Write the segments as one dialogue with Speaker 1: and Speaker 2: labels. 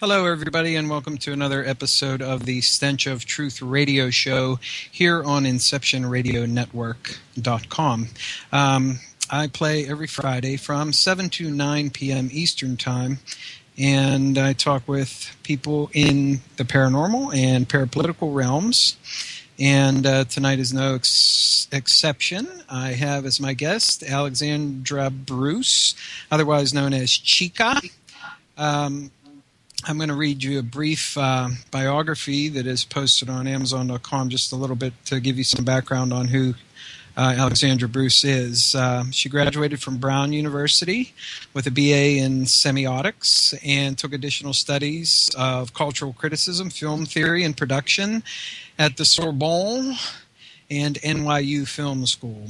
Speaker 1: Hello, everybody, and welcome to another episode of the Stench of Truth radio show here on InceptionRadioNetwork.com. I play every Friday from 7 to 9 p.m. Eastern Time, and I talk with people in the paranormal and parapolitical realms. And tonight is no exception. I have as my guest Alexandra Bruce, otherwise known as Chica. I'm going to read you a brief biography that is posted on Amazon.com, just a little bit to give you some background on who Alexandra Bruce is. She graduated from Brown University with a BA in semiotics and took additional studies of cultural criticism, film theory, and production at the Sorbonne and NYU Film School.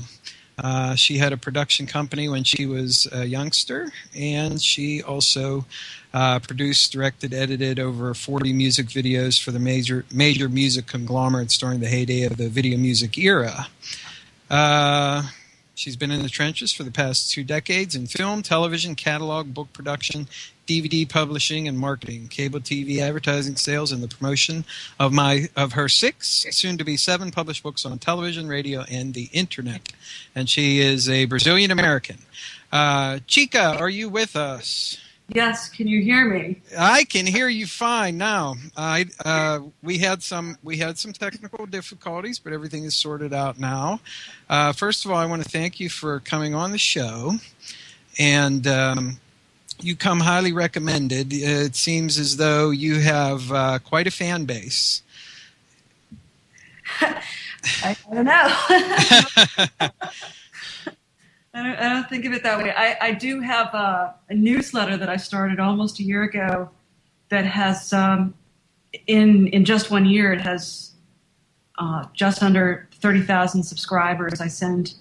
Speaker 1: She had a production company when she was a youngster, and she also produced, directed, edited over 40 music videos for the major music conglomerates during the heyday of the video music era. She's been in the trenches for the past 2 decades in film, television, catalog, book production, DVD publishing, and marketing, cable TV, advertising, sales, and the promotion of her 6, soon to be 7 published books on television, radio, and the internet. And she is a Brazilian American. Chica, are you with us?
Speaker 2: Yes, can you hear me?
Speaker 1: I can hear you fine now. We had some technical difficulties, but everything is sorted out now. First of all, I want to thank you for coming on the show, and you come highly recommended. It seems as though you have quite a fan base.
Speaker 2: I don't know. I don't think of it that way. I do have a newsletter that I started almost a year ago that has, in just 1 year, it has just under 30,000 subscribers. I send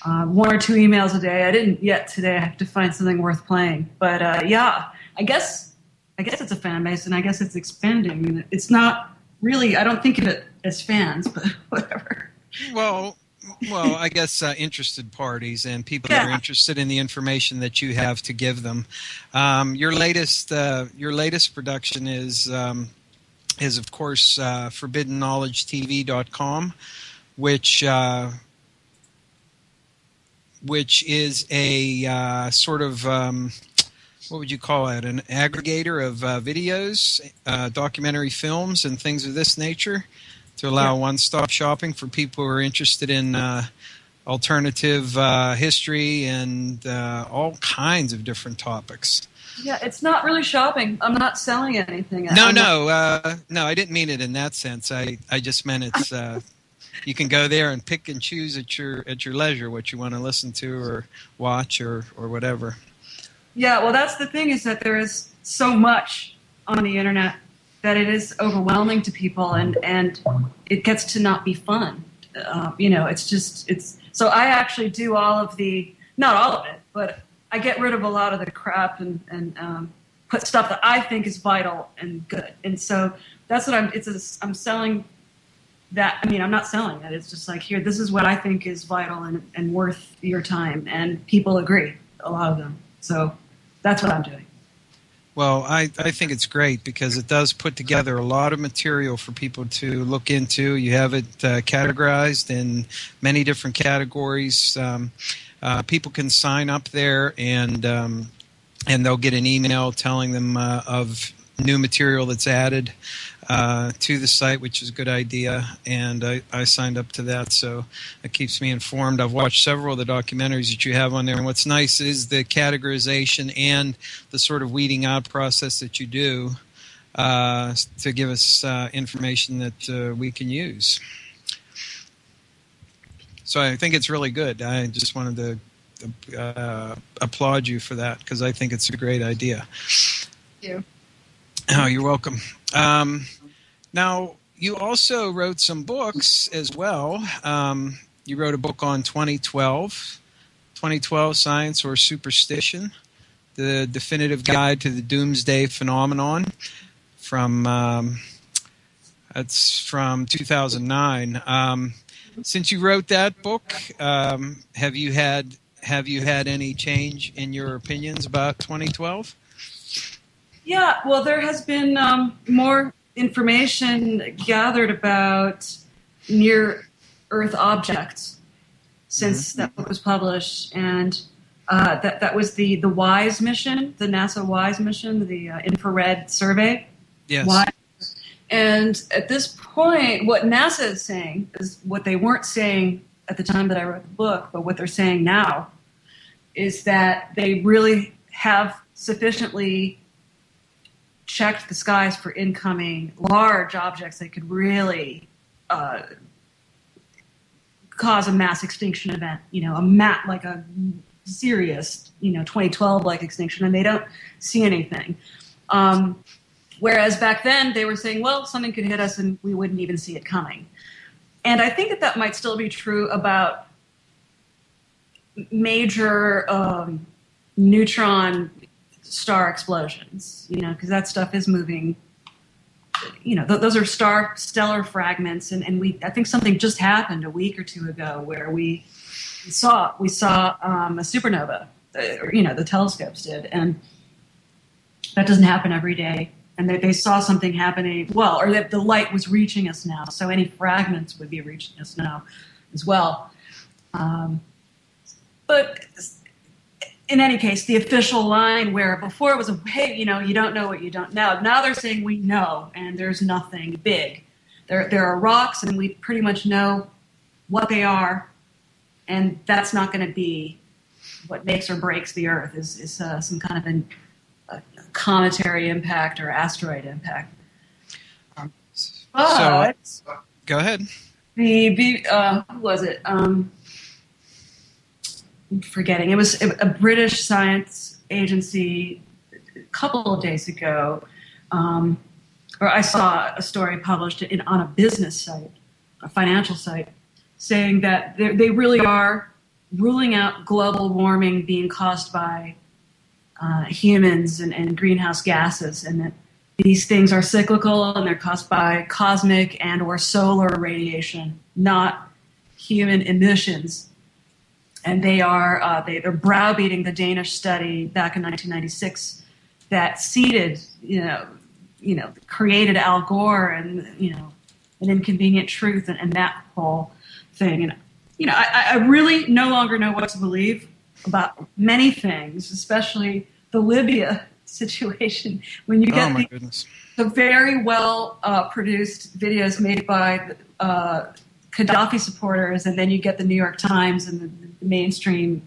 Speaker 2: 1 or 2 emails a day. I didn't yet today. I have to find something worth playing. But yeah, I guess it's a fan base, and I guess it's expanding. It's not really, I don't think of it as fans, but whatever.
Speaker 1: Well, I guess interested parties and people that are interested in the information that you have to give them. Your latest production is of course ForbiddenKnowledgeTV.com, which is a sort of what would you call it? An aggregator of videos, documentary films, and things of this nature, to allow one-stop shopping for people who are interested in alternative history and all kinds of different topics.
Speaker 2: Yeah, it's not really shopping. I'm not selling anything.
Speaker 1: No, I didn't mean it in that sense. I just meant it's you can go there and pick and choose at your leisure what you want to listen to or watch or whatever.
Speaker 2: Yeah, well, that's the thing, is that there is so much on the internet that it is overwhelming to people, and it gets to not be fun. So I actually do not all of it, but I get rid of a lot of the crap and put stuff that I think is vital and good. And so that's what I'm selling that. I mean, I'm not selling it. It's just like, here, this is what I think is vital and worth your time. And people agree, a lot of them. So that's what I'm doing.
Speaker 1: Well, I think it's great because it does put together a lot of material for people to look into. You have it categorized in many different categories. People can sign up there, and they'll get an email telling them of new material that's added to the site, which is a good idea, and I signed up to that, so it keeps me informed. I've watched several of the documentaries that you have on there, and what's nice is the categorization and the sort of weeding out process that you do to give us information that we can use. So I think it's really good. I just wanted to applaud you for that, because I think it's a great idea.
Speaker 2: Thank you.
Speaker 1: Oh, you're welcome. Now, you also wrote some books as well. You wrote a book on 2012 Science or Superstition, the definitive guide to the doomsday phenomenon. That's from 2009. Since you wrote that book, have you had any change in your opinions about 2012?
Speaker 2: Yeah, well, there has been more information gathered about near Earth objects since that book was published, and that was the WISE mission, the NASA WISE mission, the infrared survey.
Speaker 1: Yes.
Speaker 2: WISE. And at this point, what NASA is saying is what they weren't saying at the time that I wrote the book, but what they're saying now is that they really have sufficiently checked the skies for incoming large objects that could really cause a mass extinction event, like a serious, 2012-like extinction, and they don't see anything. Whereas back then they were saying, well, something could hit us and we wouldn't even see it coming. And I think that might still be true about major neutron star explosions, because that stuff is moving. Those are stellar fragments, and I think something just happened a week or two ago where we saw a supernova, the telescopes did, and that doesn't happen every day. And they saw something happening, or that the light was reaching us now, so any fragments would be reaching us now as well. But in any case, the official line where before it was hey, you don't know what you don't know. Now they're saying we know, and there's nothing big. There are rocks, and we pretty much know what they are, and that's not going to be what makes or breaks the Earth. Is some kind of a cometary impact or asteroid impact.
Speaker 1: So go ahead.
Speaker 2: Who was it? I'm forgetting. It was a British science agency a couple of days ago, or I saw a story published on a business site, a financial site, saying that they really are ruling out global warming being caused by humans and greenhouse gases, and that these things are cyclical and they're caused by cosmic and or solar radiation, not human emissions. And they're browbeating the Danish study back in 1996 that seeded, created Al Gore and an inconvenient truth and that whole thing. And I really no longer know what to believe about many things, especially the Libya situation. When you get the very well produced videos made by Gaddafi supporters, and then you get the New York Times and the mainstream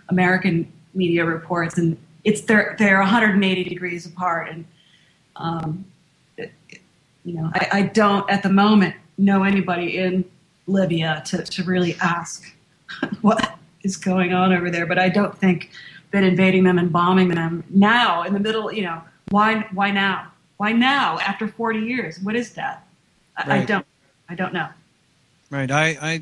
Speaker 2: American media reports, and they're 180 degrees apart. And I don't at the moment know anybody in Libya to really ask what is going on over there, but I don't think that invading them and bombing them now in the middle, why now? Why now after 40 years? What is that?
Speaker 1: Right.
Speaker 2: I don't know.
Speaker 1: Right. I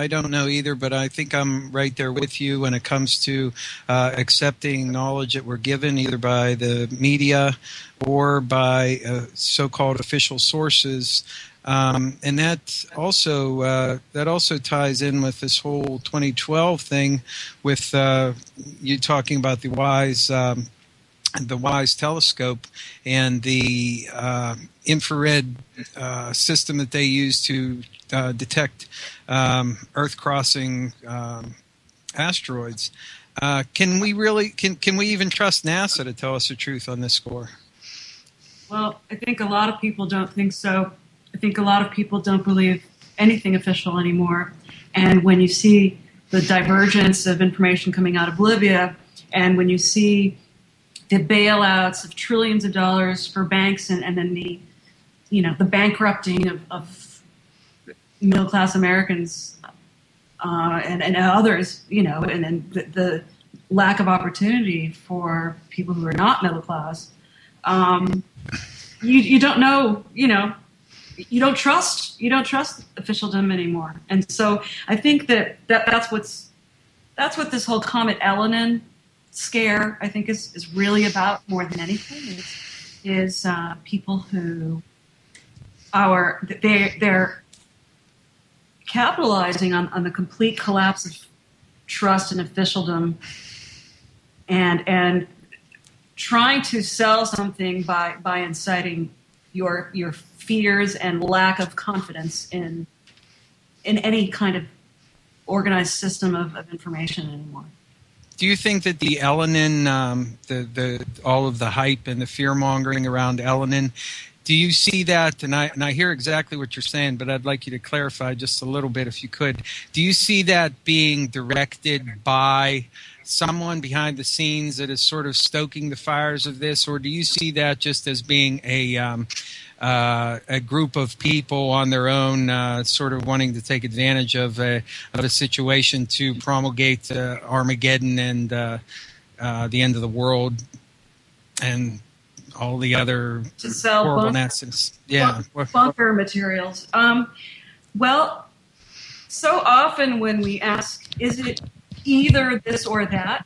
Speaker 1: don't know either, but I think I'm right there with you when it comes to accepting knowledge that we're given either by the media or by so-called official sources. And that also ties in with this whole 2012 thing with you talking about the WISE telescope and the infrared system that they use to detect Earth-crossing asteroids. Can we even trust NASA to tell us the truth on this score?
Speaker 2: Well, I think a lot of people don't think so. I think a lot of people don't believe anything official anymore. And when you see the divergence of information coming out of Libya, and when you see the bailouts of trillions of dollars for banks, and then the bankrupting of middle-class Americans and others, and then the lack of opportunity for people who are not middle class, you don't know, you don't trust officialdom anymore. And so I think that's what this whole Comet Elenin scare, I think, is really about more than anything. Is people who they're capitalizing on the complete collapse of trust and officialdom, and trying to sell something by inciting your fears and lack of confidence in any kind of organized system of information anymore.
Speaker 1: Do you think that the Elenin, the all of the hype and the fear mongering around Elenin, do you see that? And I hear exactly what you're saying, but I'd like you to clarify just a little bit if you could. Do you see that being directed by someone behind the scenes that is sort of stoking the fires of this, or do you see that just as being a group of people on their own, sort of wanting to take advantage of a situation to promulgate Armageddon and the end of the world and all the other
Speaker 2: to sell
Speaker 1: horrible nastiness? Yeah,
Speaker 2: bunker materials. Well, so often when we ask, is it either this or that?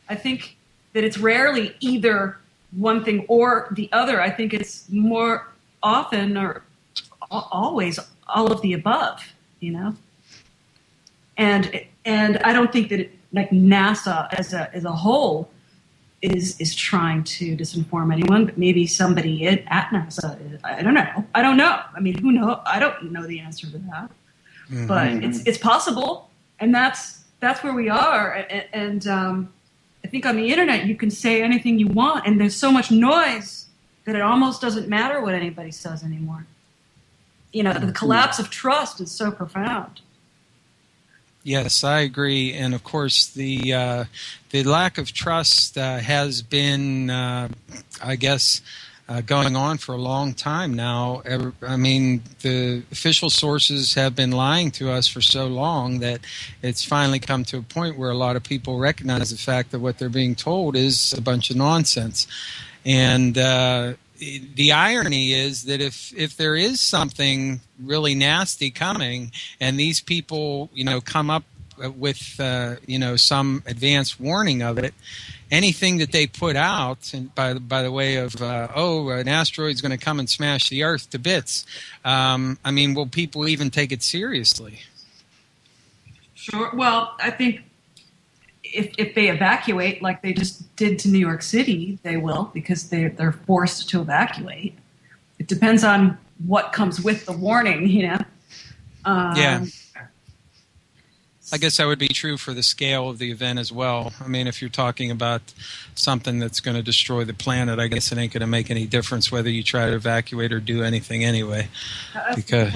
Speaker 2: I think that it's rarely either one thing or the other. I think it's more often or always all of the above, you know. And I don't think that like NASA as a whole is trying to disinform anyone, but maybe somebody at NASA is. I don't know. I mean, who knows? I don't know the answer to that. Mm-hmm. But it's possible, and that's where we are. And I think on the internet you can say anything you want, and there's so much noise that it almost doesn't matter what anybody says anymore. You know, the collapse of trust is so profound.
Speaker 1: Yes, I agree, and of course the lack of trust has been, I guess, going on for a long time now. I mean, the official sources have been lying to us for so long that it's finally come to a point where a lot of people recognize the fact that what they're being told is a bunch of nonsense. And the irony is that if there is something really nasty coming, and these people, you know, come up with you know, some advanced warning of it, anything that they put out, and by the way of an asteroid's going to come and smash the Earth to bits, I mean, will people even take it seriously?
Speaker 2: Sure. Well, I think if they evacuate like they just did to New York City, they will, because they're forced to evacuate. It depends on what comes with the warning, you know.
Speaker 1: Yeah. I guess that would be true for the scale of the event as well. I mean, if you're talking about something that's going to destroy the planet, I guess it ain't going to make any difference whether you try to evacuate or do anything anyway.
Speaker 2: That's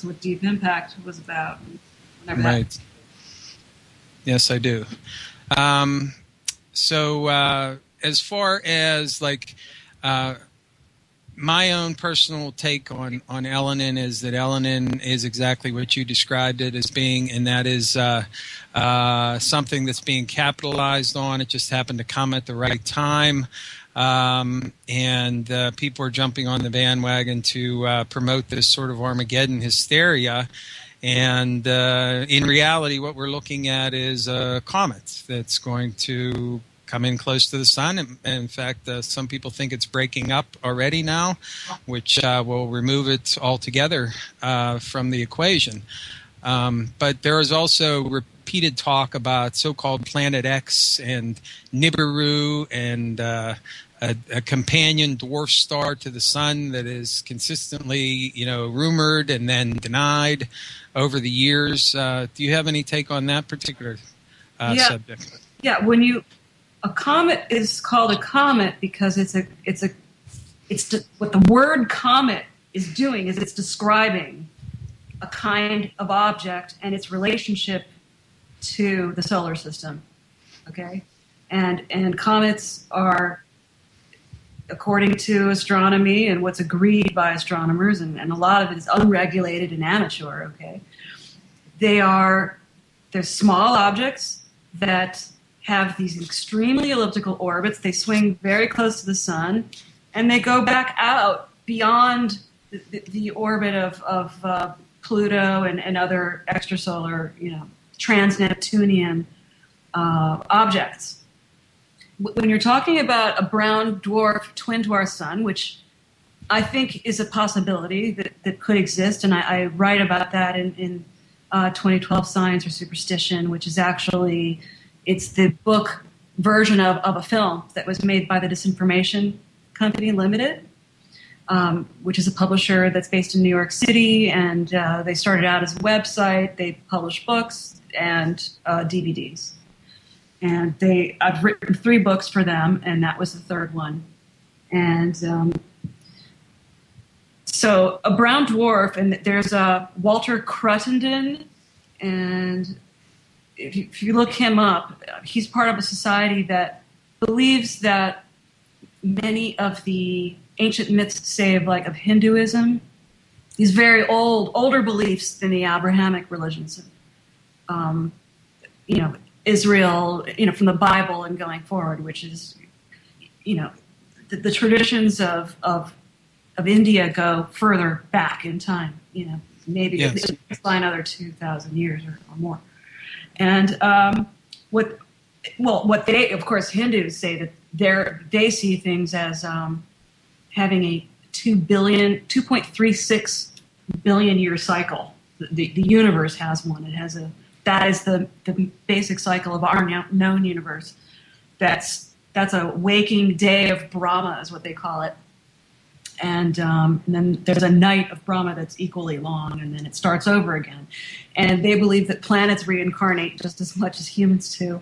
Speaker 2: what Deep Impact was about.
Speaker 1: Right. Yes, I do. So as far as like my own personal take on Elenin is that Elenin is exactly what you described it as being, and that is something that's being capitalized on. It just happened to come at the right time. And people are jumping on the bandwagon to promote this sort of Armageddon hysteria. And in reality, what we're looking at is a comet that's going to come in close to the sun. And in fact, some people think it's breaking up already now, which will remove it altogether from the equation. But there is also repeated talk about so-called Planet X and Nibiru and a companion dwarf star to the sun that is consistently, you know, rumored and then denied over the years. Do you have any take on that particular subject?
Speaker 2: Yeah, a comet is called a comet because what the word comet is doing is it's describing a kind of object and its relationship to the solar system. Okay, and comets are, according to astronomy and what's agreed by astronomers, and a lot of it is unregulated and amateur, okay? They're small objects that have these extremely elliptical orbits. They swing very close to the sun, and they go back out beyond the orbit of Pluto and other extrasolar, you know, trans-Neptunian objects. When you're talking about a brown dwarf twin to our sun, which I think is a possibility that could exist, and I write about that in 2012 Science or Superstition, which is actually, it's the book version of a film that was made by the Disinformation Company Limited, which is a publisher that's based in New York City, and they started out as a website. They publish books and DVDs. And I've written 3 books for them, and that was the 3rd one. And so a brown dwarf, and there's Walter Cruttenden, and if you look him up, he's part of a society that believes that many of the ancient myths, say of Hinduism, these very older beliefs than the Abrahamic religions, Israel, from the Bible and going forward, which is, the traditions of India go further back in time, maybe
Speaker 1: yes.
Speaker 2: by another 2,000 years or more. And what they, of course, Hindus say that they see things as having a 2.36 billion year cycle. The universe has one. That is the basic cycle of our known universe. That's a waking day of Brahma, is what they call it. And then there's a night of Brahma that's equally long, and then it starts over again. And they believe that planets reincarnate just as much as humans do,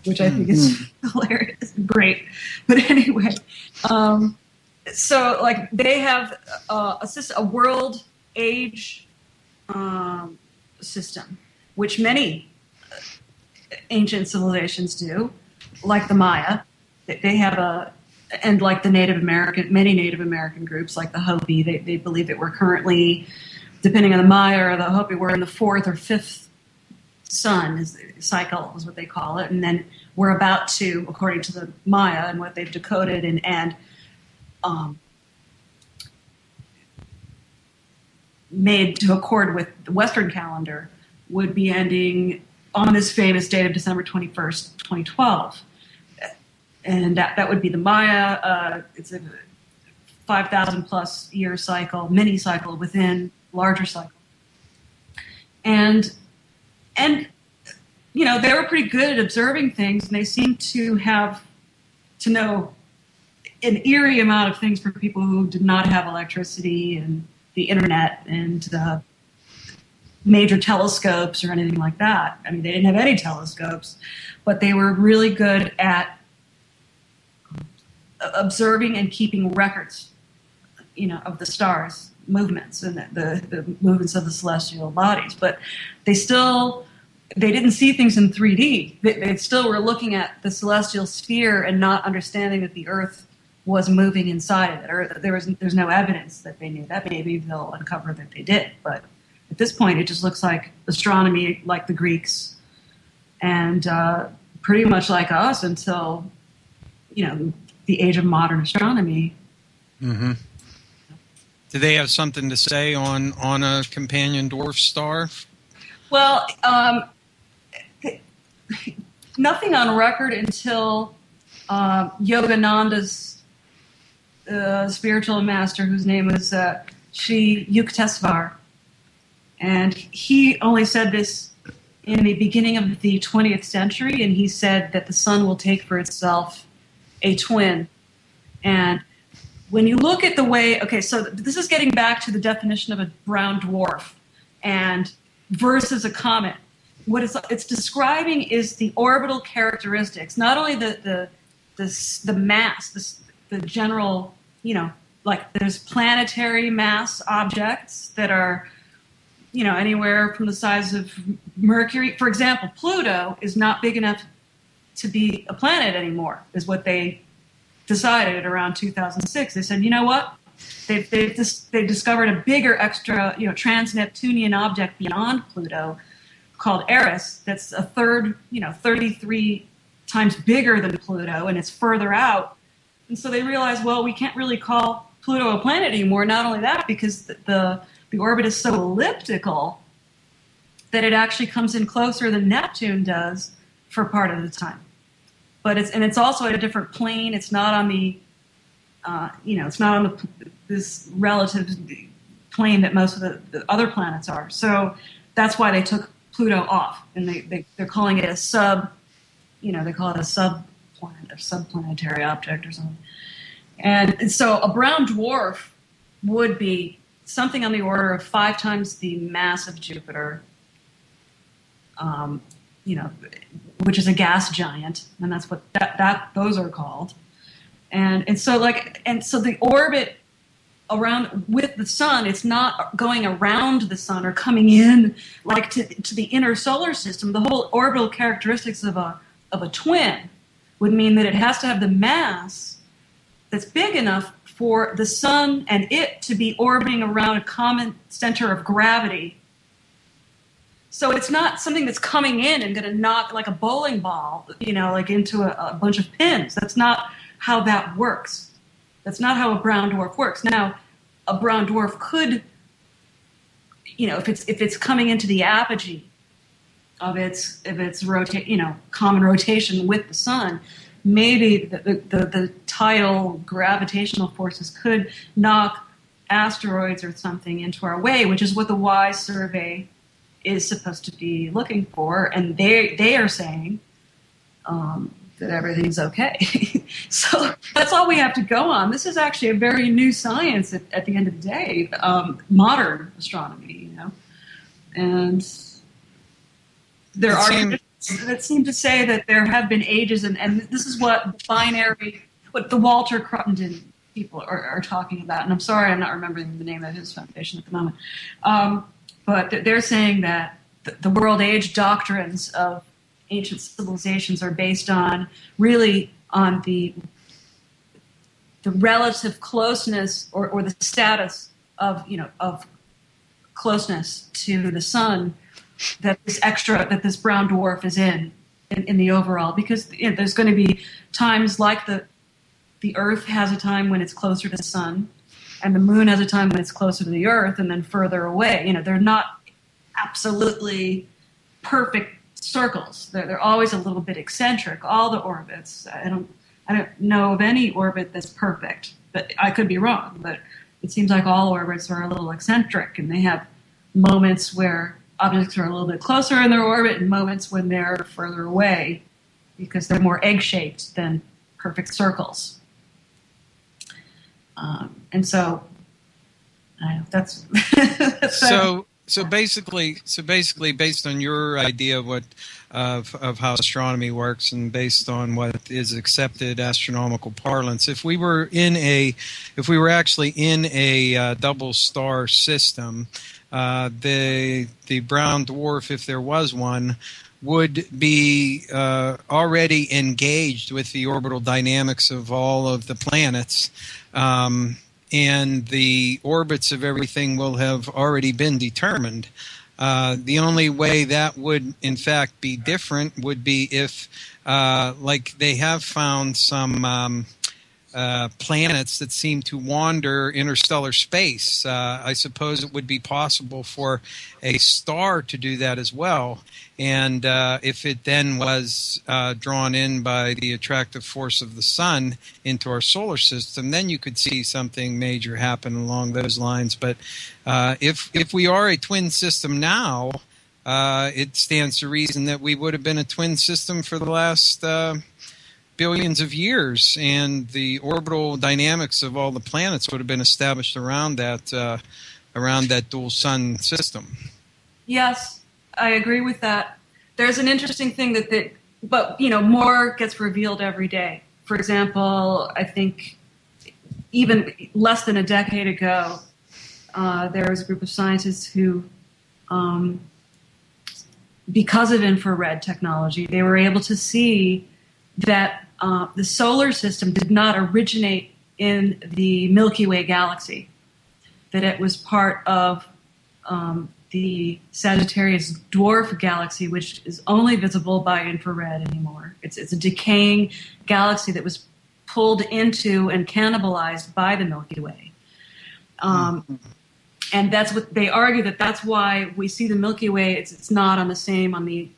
Speaker 2: which I think is hilarious, great. But anyway, so they have a world age system, which many ancient civilizations do, like the Maya. They have and like many Native American groups, like the Hopi, they believe that we're currently, depending on the Maya or the Hopi, we're in the 4th or 5th sun cycle, is what they call it, and then we're about to, according to the Maya and what they've decoded and made to accord with the Western calendar, would be ending on this famous date of December 21st, 2012. And that would be the Maya. It's a 5,000 plus year cycle, mini cycle within larger cycle. And they were pretty good at observing things, and they seem to know an eerie amount of things for people who did not have electricity and the internet and major telescopes or anything like that. I mean, they didn't have any telescopes, but they were really good at observing and keeping records, of the stars' movements and the movements of the celestial bodies. But they didn't see things in 3D. They still were looking at the celestial sphere and not understanding that the Earth was moving inside of it, or there's no evidence that they knew that. Maybe they'll uncover that they did, but at this point, it just looks like astronomy, like the Greeks, and pretty much like us until, the age of modern astronomy.
Speaker 1: Mm-hmm. Do they have something to say on a companion dwarf star?
Speaker 2: Well, nothing on record until Yogananda's spiritual master, whose name was Sri Yukteswar. And he only said this in the beginning of the 20th century, and he said that the sun will take for itself a twin. And when you look at the way, so this is getting back to the definition of a brown dwarf and versus a comet. What it's describing is the orbital characteristics, not only the mass, the general, there's planetary mass objects that are, anywhere from the size of Mercury. For example, Pluto is not big enough to be a planet anymore, is what they decided around 2006. They said, you know what? They've discovered a bigger extra, trans-Neptunian object beyond Pluto called Eris that's a third, 33 times bigger than Pluto, and it's further out. And so they realized, well, we can't really call Pluto a planet anymore. Not only that, because the orbit is so elliptical that it actually comes in closer than Neptune does for part of the time. But it's also at a different plane. It's not on the, it's not on this relative plane that most of the other planets are. So that's why they took Pluto off, and they're calling it a sub, they call it a planet, a subplanetary object or something. And so a brown dwarf would be something on the order of 5 times the mass of Jupiter, which is a gas giant, and that's what those are called. And so the orbit around with the sun, it's not going around the sun or coming in like to the inner solar system. The whole orbital characteristics of a twin would mean that it has to have the mass that's big enough for the sun and it to be orbiting around a common center of gravity. So it's not something that's coming in and going to knock like a bowling ball, like into a bunch of pins. That's not how that works. That's not how a brown dwarf works. Now, a brown dwarf could, if it's coming into the apogee of its common rotation with the sun, maybe the tidal gravitational forces could knock asteroids or something into our way, which is what the WISE survey is supposed to be looking for, and they are saying that everything's okay. So that's all we have to go on. This is actually a very new science at the end of the day, modern astronomy, and there are traditions that seem to say that there have been ages, and this is what the Walter Cruttenden people are talking about. And I'm sorry, I'm not remembering the name of his foundation at the moment. But they're saying that the world age doctrines of ancient civilizations are based on the relative closeness or the status of closeness to the sun that this brown dwarf is in the overall, because there's going to be times like the Earth has a time when it's closer to the sun, and the moon has a time when it's closer to the Earth, and then further away. They're not absolutely perfect circles. They're always a little bit eccentric. All the orbits. I don't know of any orbit that's perfect, but I could be wrong. But it seems like all orbits are a little eccentric, and they have moments where objects are a little bit closer in their orbit, and moments when they're further away, because they're more egg-shaped than perfect circles. And so, that's
Speaker 1: so basically, based on your idea of how astronomy works, and based on what is accepted astronomical parlance, if we were actually in a double star system, the brown dwarf, if there was one, would be already engaged with the orbital dynamics of all of the planets, and the orbits of everything will have already been determined. The only way that would, in fact, be different would be if, like they have found some planets that seem to wander interstellar space. I suppose it would be possible for a star to do that as well. And if it then was drawn in by the attractive force of the sun into our solar system, then you could see something major happen along those lines. But if we are a twin system now, it stands to reason that we would have been a twin system for the last billions of years, and the orbital dynamics of all the planets would have been established around that dual sun system.
Speaker 2: Yes, I agree with that. There's an interesting thing but more gets revealed every day. For example, I think even less than a decade ago, there was a group of scientists who, because of infrared technology, they were able to see that the solar system did not originate in the Milky Way galaxy, that it was part of the Sagittarius dwarf galaxy, which is only visible by infrared anymore. It's a decaying galaxy that was pulled into and cannibalized by the Milky Way. And that's what they argue, that's why we see the Milky Way. It's not on the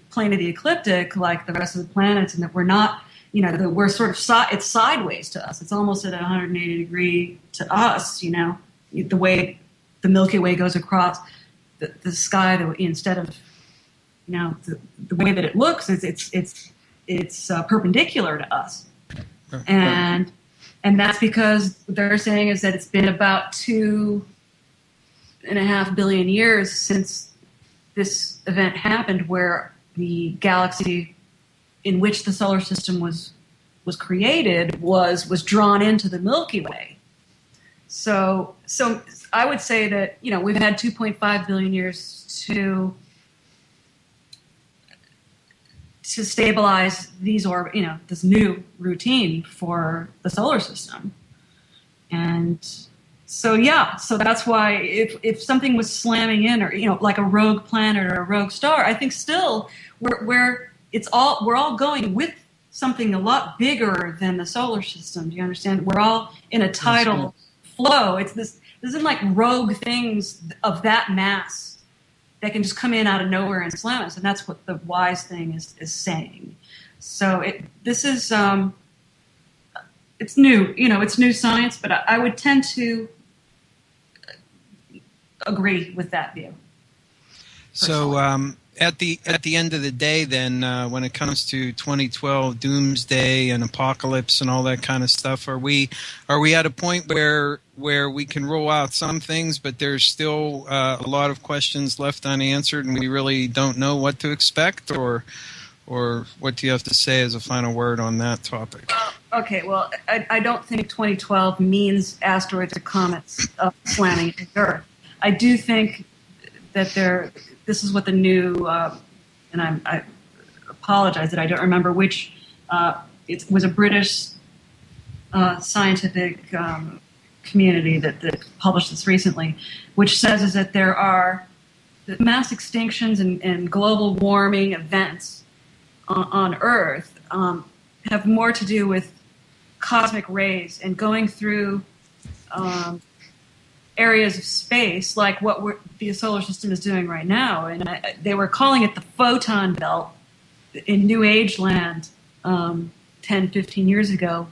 Speaker 2: plane of the ecliptic like the rest of the planets, and that we're not, that we're sort of it's sideways to us. It's almost at 180 degree to us, the way the Milky Way goes across the sky, instead of, the way that it looks, it's it's perpendicular to us, and that's because they're saying is that it's been about 2.5 billion years since this event happened, where the galaxy in which the solar system was created was drawn into the Milky Way. So I would say that, you know, we've had 2.5 billion years to stabilize this new routine for the solar system. And so that's why if something was slamming in, or, you know, like a rogue planet or a rogue star, I think still we're all going with something a lot bigger than the solar system. Do you understand? We're all in a tidal flow. It's this isn't like rogue things of that mass that can just come in out of nowhere and slam us, and that's what the wise thing is saying. So this is it's new, you know, it's new science, but I would tend to agree with that view.
Speaker 1: Personally. So at the end of the day, then, when it comes to 2012 doomsday and apocalypse and all that kind of stuff, are we at a point where we can roll out some things, but there's still a lot of questions left unanswered, and we really don't know what to expect, or what do you have to say as a final word on that topic?
Speaker 2: Okay, well, I don't think 2012 means asteroids or comets slamming into Earth. I do think that this is what the new, and I apologize that I don't remember which, it was a British scientific community that published this recently, which says is that there are mass extinctions and global warming events on Earth have more to do with cosmic rays and going through areas of space, like what the solar system is doing right now. And they were calling it the photon belt in New Age land 10, 15 years ago.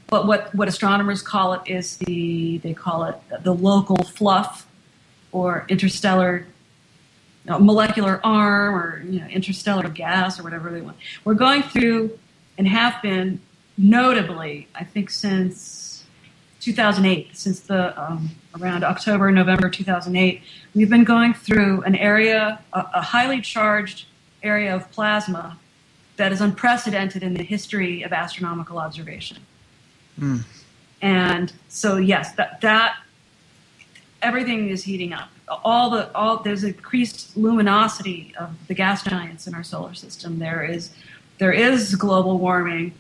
Speaker 2: But what astronomers call it is they call it the local fluff, or interstellar molecular arm, or, you know, interstellar gas, or whatever they want. We're going through, and have been notably, I think, since 2008, since the around October, November 2008, we've been going through an area, a highly charged area of plasma that is unprecedented in the history of astronomical observation. And so, yes, that everything is heating up. There's increased luminosity of the gas giants in our solar system. There is global warming,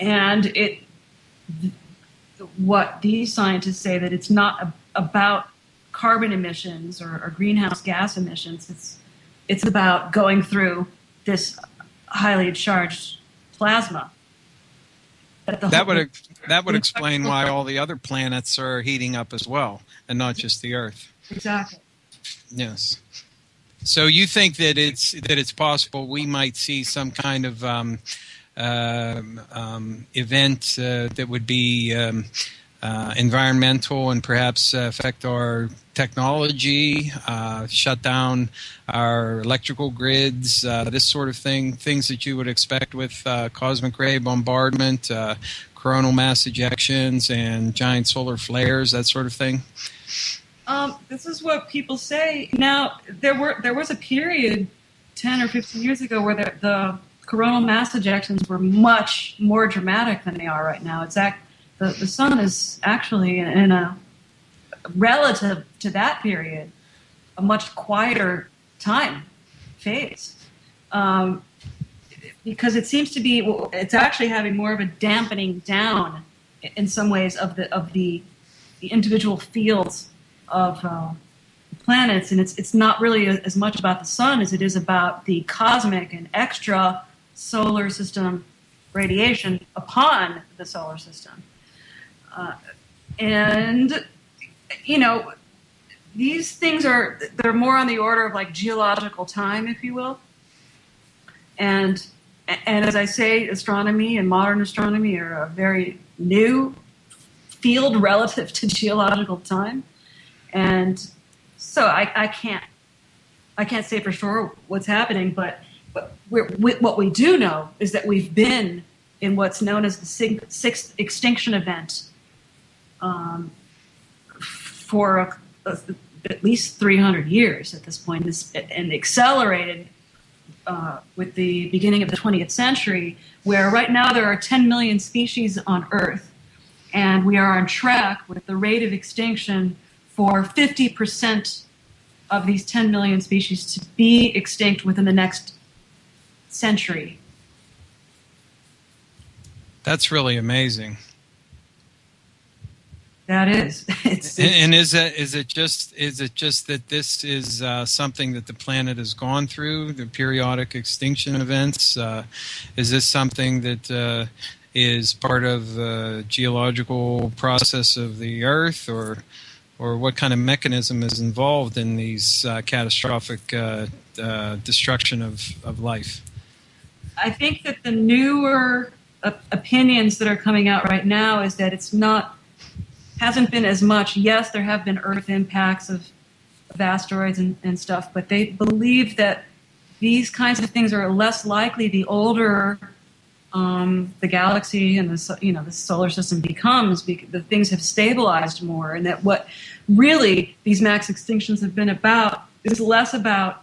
Speaker 2: and what these scientists say, that it's not about carbon emissions or greenhouse gas emissions. It's about going through this highly charged plasma. That
Speaker 1: would explain why all the other planets are heating up as well, and not just the Earth.
Speaker 2: Exactly.
Speaker 1: Yes. So you think that it's possible we might see some kind of event that would be environmental and perhaps affect our technology, shut down our electrical grids, this sort of thing, things that you would expect with cosmic ray bombardment, coronal mass ejections, and giant solar flares, that sort of thing?
Speaker 2: This is what people say. Now, there was a period 10 or 15 years ago where the coronal mass ejections were much more dramatic than they are right now. The sun is actually in a, relative to that period, a much quieter time phase, because it seems to be, it's actually having more of a dampening down in some ways of the individual fields of planets, and it's not really as much about the sun as it is about the cosmic and extra solar system radiation upon the solar system. And, you know, these things they're more on the order of like geological time, if you will. And as I say, astronomy and modern astronomy are a very new field relative to geological time. And so I can't say for sure what's happening, but what we do know is that we've been in what's known as the sixth extinction event for at least 300 years at this point, and accelerated with the beginning of the 20th century, where right now there are 10 million species on Earth, and we are on track with the rate of extinction for 50% of these 10 million species to be extinct within the next century.
Speaker 1: That's really amazing.
Speaker 2: That is.
Speaker 1: And is it just that this is something that the planet has gone through, the periodic extinction events? Is this something that is part of the geological process of the Earth, or what kind of mechanism is involved in these catastrophic destruction of life?
Speaker 2: I think that the newer opinions that are coming out right now is that hasn't been as much. Yes, there have been Earth impacts of asteroids and stuff, but they believe that these kinds of things are less likely the older the galaxy and the solar system becomes. The things have stabilized more, and that what really these mass extinctions have been about is less about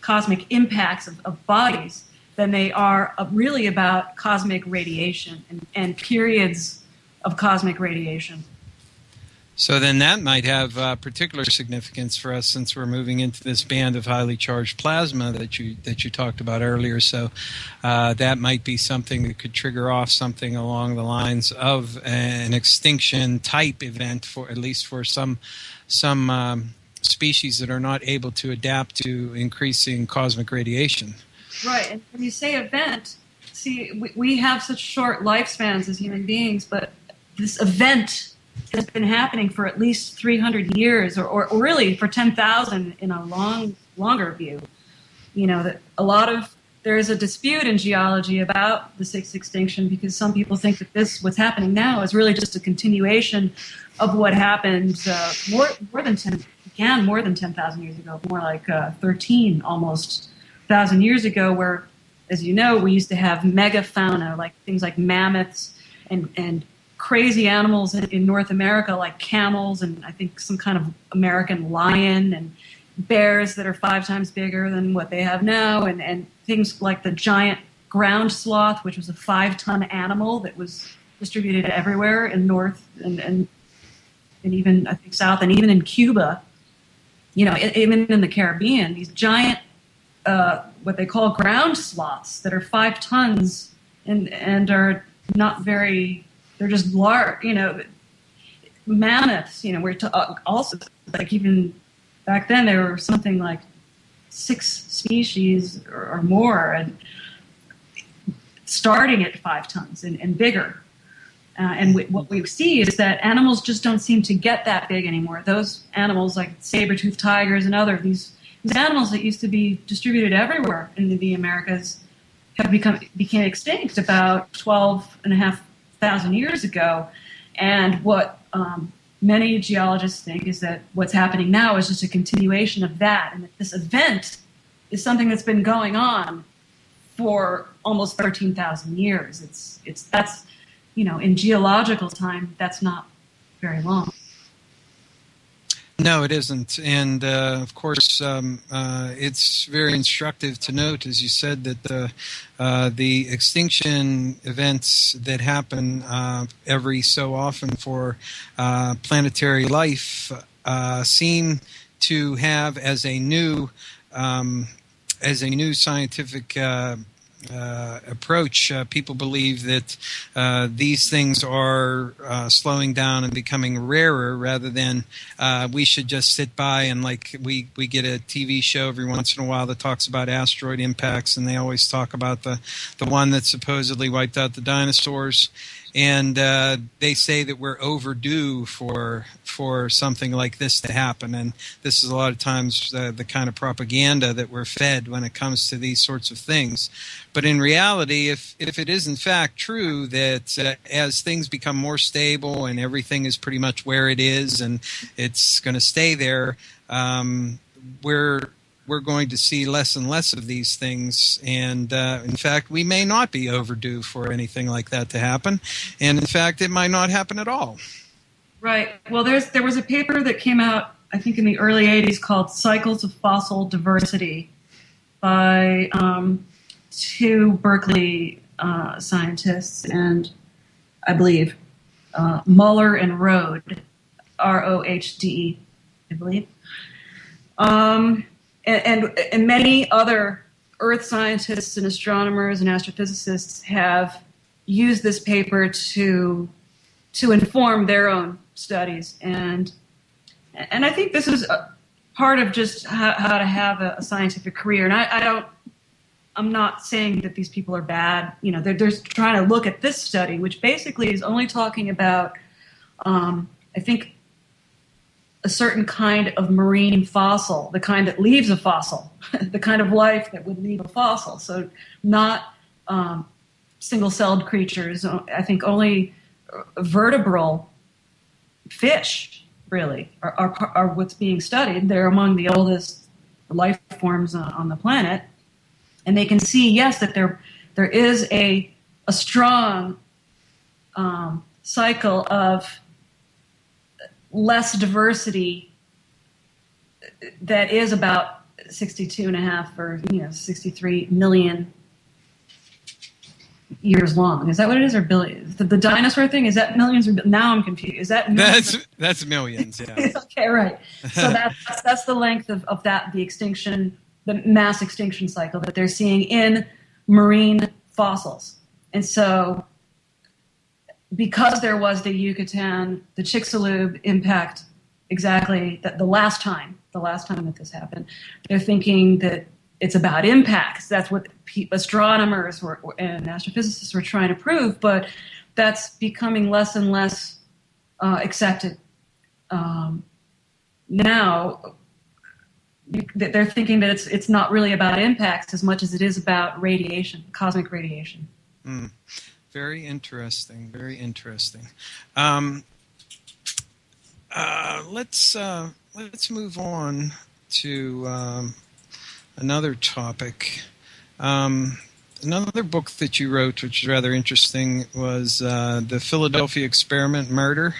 Speaker 2: cosmic impacts of bodies than they are really about cosmic radiation and periods of cosmic radiation.
Speaker 1: So then that might have particular significance for us, since we're moving into this band of highly charged plasma that you talked about earlier. So that might be something that could trigger off something along the lines of an extinction type event, for at least for some species that are not able to adapt to increasing cosmic radiation.
Speaker 2: Right, and when you say event, we have such short lifespans as human beings, but this event has been happening for at least 300 years, or really for 10,000 in a longer view. That there is a dispute in geology about the sixth extinction, because some people think that what's happening now is really just a continuation of what happened more than 10,000 years ago, more like 13 almost thousand years ago, where, as you know, we used to have megafauna, like things like mammoths and crazy animals in North America, like camels, and I think some kind of American lion, and bears that are 5 times bigger than what they have now, and things like the giant ground sloth, which was a 5-ton animal that was distributed everywhere in North and even, I think, South, and even in Cuba, even in the Caribbean, these giant what they call ground sloths that are 5 tons and are not very. They're just large, mammoths. We're also, like, even back then there were something like 6 species or more, and starting at 5 tons and bigger. What we see is that animals just don't seem to get that big anymore. Those animals, like saber-toothed tigers and other these animals that used to be distributed everywhere in the Americas, have became extinct about 12,500 years ago. And what many geologists think is that what's happening now is just a continuation of that, and that this event is something that's been going on for almost 13,000 years. That's in geological time, that's not very long.
Speaker 1: No, it isn't. And, of course, it's very instructive to note, as you said, that the extinction events that happen every so often for planetary life seem to have, as a new scientific approach, people believe that these things are slowing down and becoming rarer, rather than we should just sit by and, like, we get a TV show every once in a while that talks about asteroid impacts, and they always talk about the one that supposedly wiped out the dinosaurs. And they say that we're overdue for something like this to happen. And this is a lot of times the kind of propaganda that we're fed when it comes to these sorts of things. But in reality, if it is in fact true that as things become more stable and everything is pretty much where it is and it's going to stay there, we're we're going to see less and less of these things. And in fact, we may not be overdue for anything like that to happen. And in fact, it might not happen at all.
Speaker 2: Right. Well, there was a paper that came out, I think, in the early 80s called Cycles of Fossil Diversity by two Berkeley scientists, and I believe Muller and Rohde, Rohde, I believe. And many other earth scientists and astronomers and astrophysicists have used this paper to inform their own studies, and I think this is a part of just how to have a scientific career. And I'm not saying that these people are bad. You know, they're trying to look at this study, which basically is only talking about, I think, a certain kind of marine fossil, the kind that leaves a fossil, the kind of life that would leave a fossil. So not single-celled creatures. I think only vertebral fish, really, are what's being studied. They're among the oldest life forms on the planet. And they can see, yes, that there is a strong cycle of less diversity that is about 62.5 or 63 million years long. Is that what it is, or billions? The dinosaur thing, is that millions or now I'm confused. Is that millions?
Speaker 1: That's millions, yeah.
Speaker 2: Okay, right. So that's the length of that, the extinction, the mass extinction cycle that they're seeing in marine fossils. And so because there was the Yucatan, the Chicxulub impact exactly the last time that this happened, they're thinking that it's about impacts. That's what astronomers and astrophysicists were trying to prove, but that's becoming less and less accepted. Now, they're thinking that it's not really about impacts as much as it is about radiation, cosmic radiation.
Speaker 1: Mm. Very interesting. Very interesting. Let's move on to another topic. Another book that you wrote, which is rather interesting, was The Philadelphia Experiment Murder,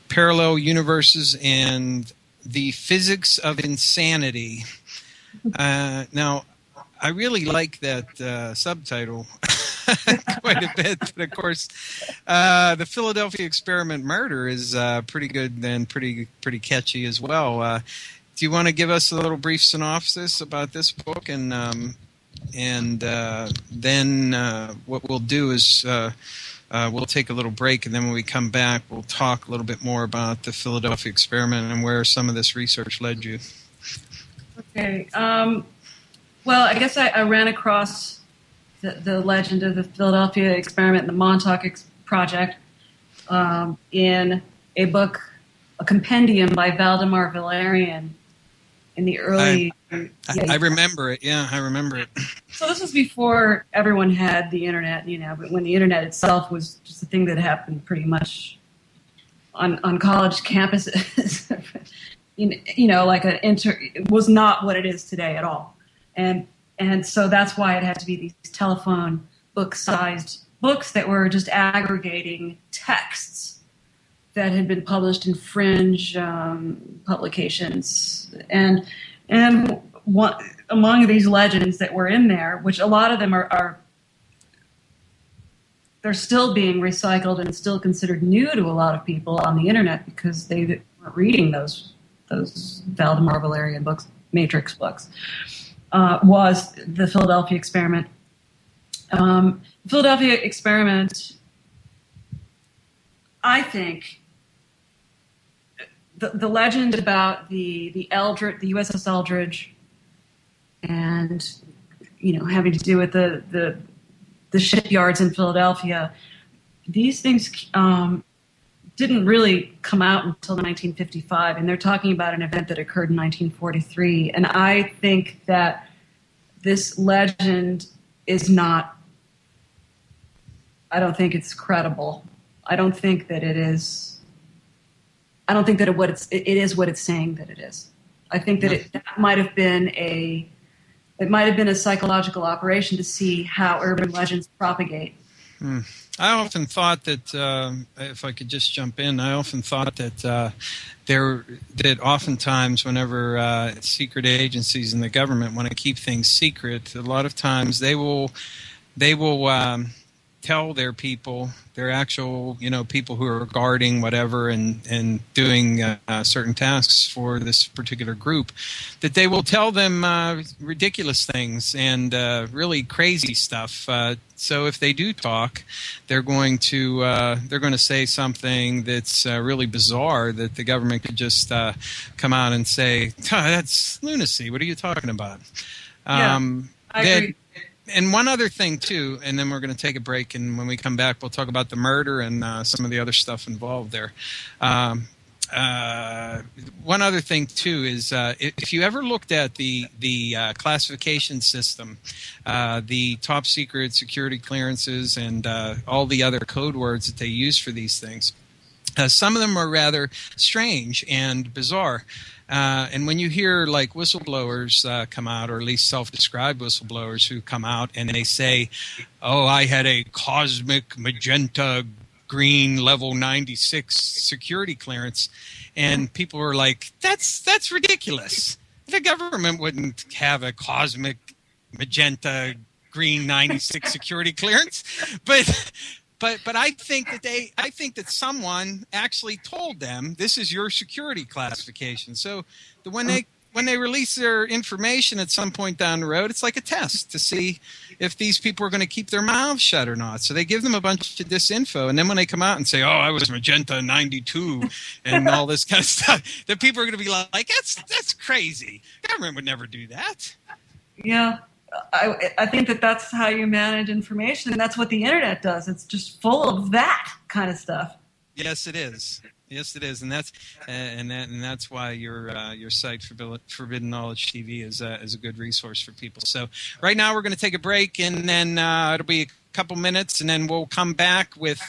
Speaker 1: Parallel Universes and the Physics of Insanity. Now, I really like that subtitle quite a bit, but of course, The Philadelphia Experiment Murder is pretty good and pretty catchy as well. Do you want to give us a little brief synopsis about this book, and then what we'll do is we'll take a little break, and then when we come back, we'll talk a little bit more about the Philadelphia Experiment and where some of this research led you.
Speaker 2: Okay. Well, I guess I ran across the legend of the Philadelphia Experiment and the Montauk Project in a book, a compendium by Valdemar Valerian in the early...
Speaker 1: I remember it. Yeah, I remember it.
Speaker 2: So this was before everyone had the internet, but when the internet itself was just a thing that happened pretty much on college campuses. It was not what it is today at all. And so that's why it had to be these telephone book-sized books that were just aggregating texts that had been published in fringe publications. And among these legends that were in there, which a lot of them are they're still being recycled and still considered new to a lot of people on the internet because they weren't reading those Valdemar Valerian books, Matrix books, was the Philadelphia Experiment. The Philadelphia Experiment, I think, the legend about the USS Eldridge, and having to do with the shipyards in Philadelphia, these things didn't really come out until 1955, and they're talking about an event that occurred in 1943. And I think that this legend is not. I don't think it's credible. I don't think that it is. I don't think that it is what it's saying that it is. I think that that might have been a psychological operation to see how urban legends propagate.
Speaker 1: I often thought that, if I could just jump in, I often thought that that oftentimes whenever secret agencies in the government want to keep things secret, a lot of times they will tell their people, their actual, people who are guarding whatever and doing certain tasks for this particular group, that they will tell them ridiculous things and really crazy stuff. So if they do talk, they're going to say something that's really bizarre that the government could just come out and say, "That's lunacy. What are you talking about?"
Speaker 2: I agree.
Speaker 1: And one other thing, too, and then we're going to take a break, and when we come back, we'll talk about the murder and some of the other stuff involved there. One other thing, too, is if you ever looked at the classification system, the top secret security clearances and all the other code words that they use for these things, some of them are rather strange and bizarre. And when you hear like whistleblowers come out, or at least self-described whistleblowers who come out and they say, "Oh, I had a cosmic magenta green level 96 security clearance," and people are like, "That's ridiculous. The government wouldn't have a cosmic magenta green 96 security clearance." But I think that someone actually told them, "This is your security classification." So when they release their information at some point down the road, it's like a test to see if these people are going to keep their mouths shut or not. So they give them a bunch of disinfo, and then when they come out and say, "Oh, I was magenta 92 and all this kind of stuff," the people are going to be like, "That's crazy. The government would never do that."
Speaker 2: Yeah. I think that's how you manage information, and that's what the internet does. It's just full of that kind of stuff.
Speaker 1: Yes, it is. Yes, it is, and that's why your site Forbidden Knowledge TV is a good resource for people. So right now we're going to take a break, and then it'll be a couple minutes, and then we'll come back with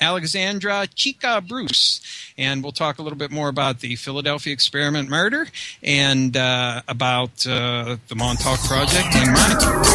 Speaker 1: Alexandra Chica Bruce, and we'll talk a little bit more about the Philadelphia Experiment murder and about the Montauk Project and Montauk.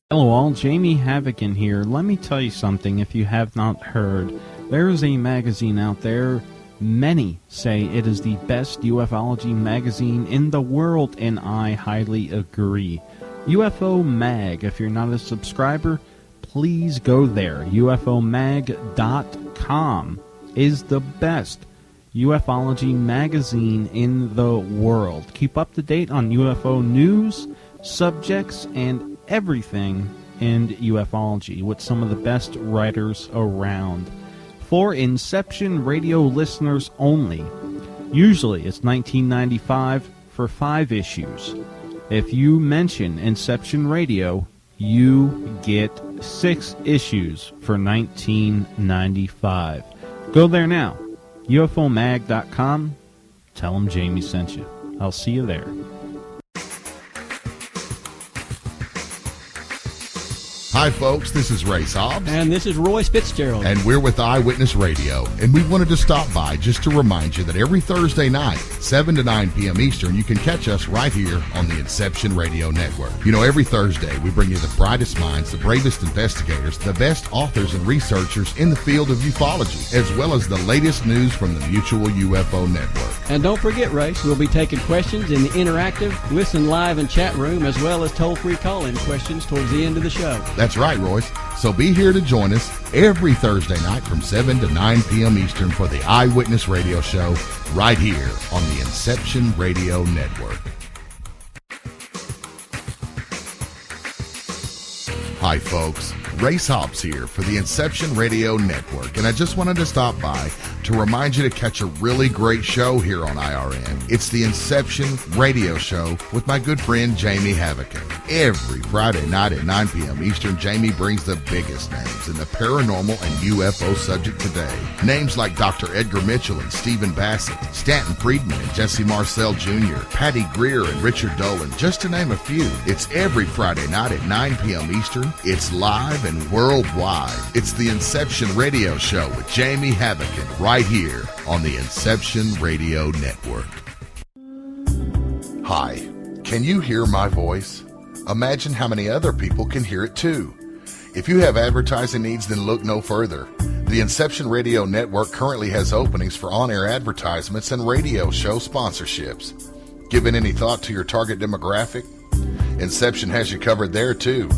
Speaker 3: Hello all, Jamie Havocan here. Let me tell you something if you have not heard. There is a magazine out there. Many say it is the best ufology magazine in the world, and I highly agree. UFO Mag, if you're not a subscriber, please go there. UFOmag.com is the best ufology magazine in the world. Keep up to date on UFO news, subjects, and everything in ufology with some of the best writers around. For Inception Radio listeners only, usually it's $19.95 for 5 issues. If you mention Inception Radio, you get 6 issues for $19.95. Go there now, UFOmag.com. Tell them Jamie sent you. I'll see you there.
Speaker 4: Hi, folks. This is Ray Hobbs.
Speaker 5: And this is Roy Fitzgerald.
Speaker 4: And we're with Eyewitness Radio. And we wanted to stop by just to remind you that every Thursday night, 7 to 9 p.m. Eastern, you can catch us right here on the Inception Radio Network. You know, every Thursday, we bring you the brightest minds, the bravest investigators, the best authors and researchers in the field of ufology, as well as the latest news from the Mutual UFO Network.
Speaker 5: And don't forget, Ray, we'll be taking questions in the interactive, listen live and chat room, as well as toll-free call-in questions towards the end of the show.
Speaker 4: That's right, Royce. So be here to join us every Thursday night from 7 to 9 p.m. Eastern for the Eyewitness Radio Show right here on the Inception Radio Network. Hi, folks. Race Hobbs here for the Inception Radio Network, and I just wanted to stop by to remind you to catch a really great show here on IRN. It's the Inception Radio Show with my good friend Jamie Havocan. Every Friday night at 9 p.m. Eastern, Jamie brings the biggest names in the paranormal and UFO subject today. Names like Dr. Edgar Mitchell and Stephen Bassett, Stanton Friedman and Jesse Marcel Jr., Patty Greer and Richard Dolan, just to name a few. It's every Friday night at 9 p.m. Eastern. It's live and worldwide. It's the Inception Radio Show with Jamie Havocan right here on the Inception Radio Network. Hi, can you hear my voice? Imagine how many other people can hear it too. If you have advertising needs, then look no further. The Inception Radio Network currently has openings for on-air advertisements and radio show sponsorships. Given any thought to your target demographic? Inception has you covered there too.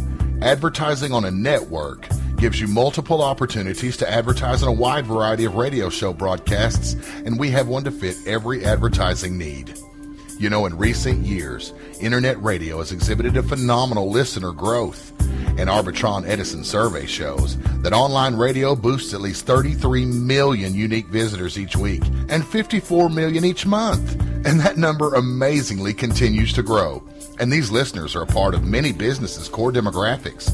Speaker 4: Advertising on a network gives you multiple opportunities to advertise on a wide variety of radio show broadcasts, and we have one to fit every advertising need. You know, in recent years, internet radio has exhibited a phenomenal listener growth. An Arbitron Edison survey shows that online radio boosts at least 33 million unique visitors each week and 54 million each month. And that number amazingly continues to grow. And these listeners are a part of many businesses' core demographics.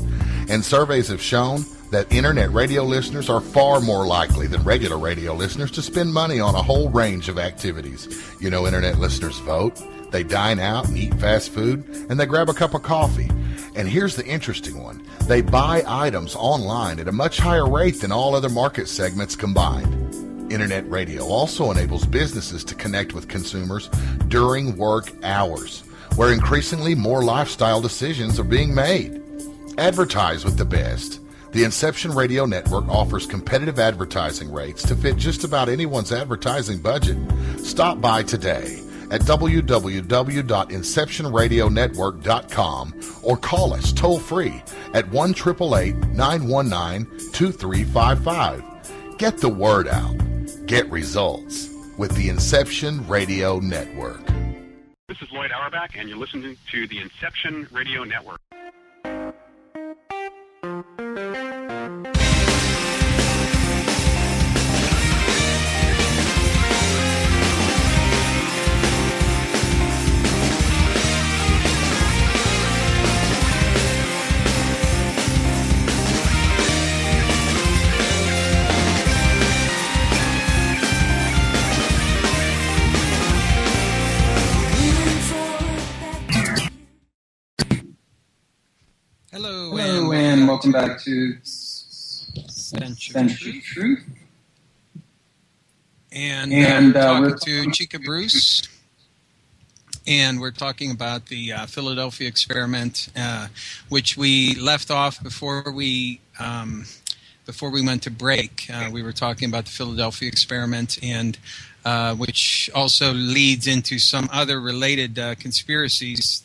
Speaker 4: And surveys have shown that internet radio listeners are far more likely than regular radio listeners to spend money on a whole range of activities. You know, internet listeners vote, they dine out and eat fast food, and they grab a cup of coffee. And here's the interesting one. They buy items online at a much higher rate than all other market segments combined. Internet radio also enables businesses to connect with consumers during work hours, where increasingly more lifestyle decisions are being made. Advertise with the best. The Inception Radio Network offers competitive advertising rates to fit just about anyone's advertising budget. Stop by today at www.inceptionradionetwork.com or call us toll-free at 1-888-919-2355. Get the word out. Get results with the Inception Radio Network.
Speaker 6: This is Lloyd Auerbach, and you're listening to the Inception Radio Network.
Speaker 7: Hello, and welcome back to Stench of Truth.
Speaker 1: And we're talking to Chica Bruce, and we're talking about the Philadelphia experiment, which we left off before we went to break. We were talking about the Philadelphia experiment, and which also leads into some other related conspiracies.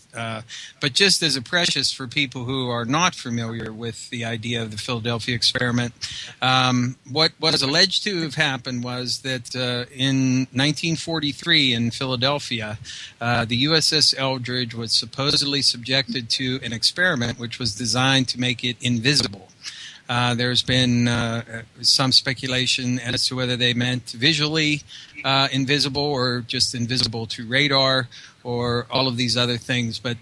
Speaker 1: But just as a preface for people who are not familiar with the idea of the Philadelphia experiment, what was alleged to have happened was that in 1943 in Philadelphia, the USS Eldridge was supposedly subjected to an experiment which was designed to make it invisible. There's been some speculation as to whether they meant visually invisible or just invisible to radar or all of these other things. But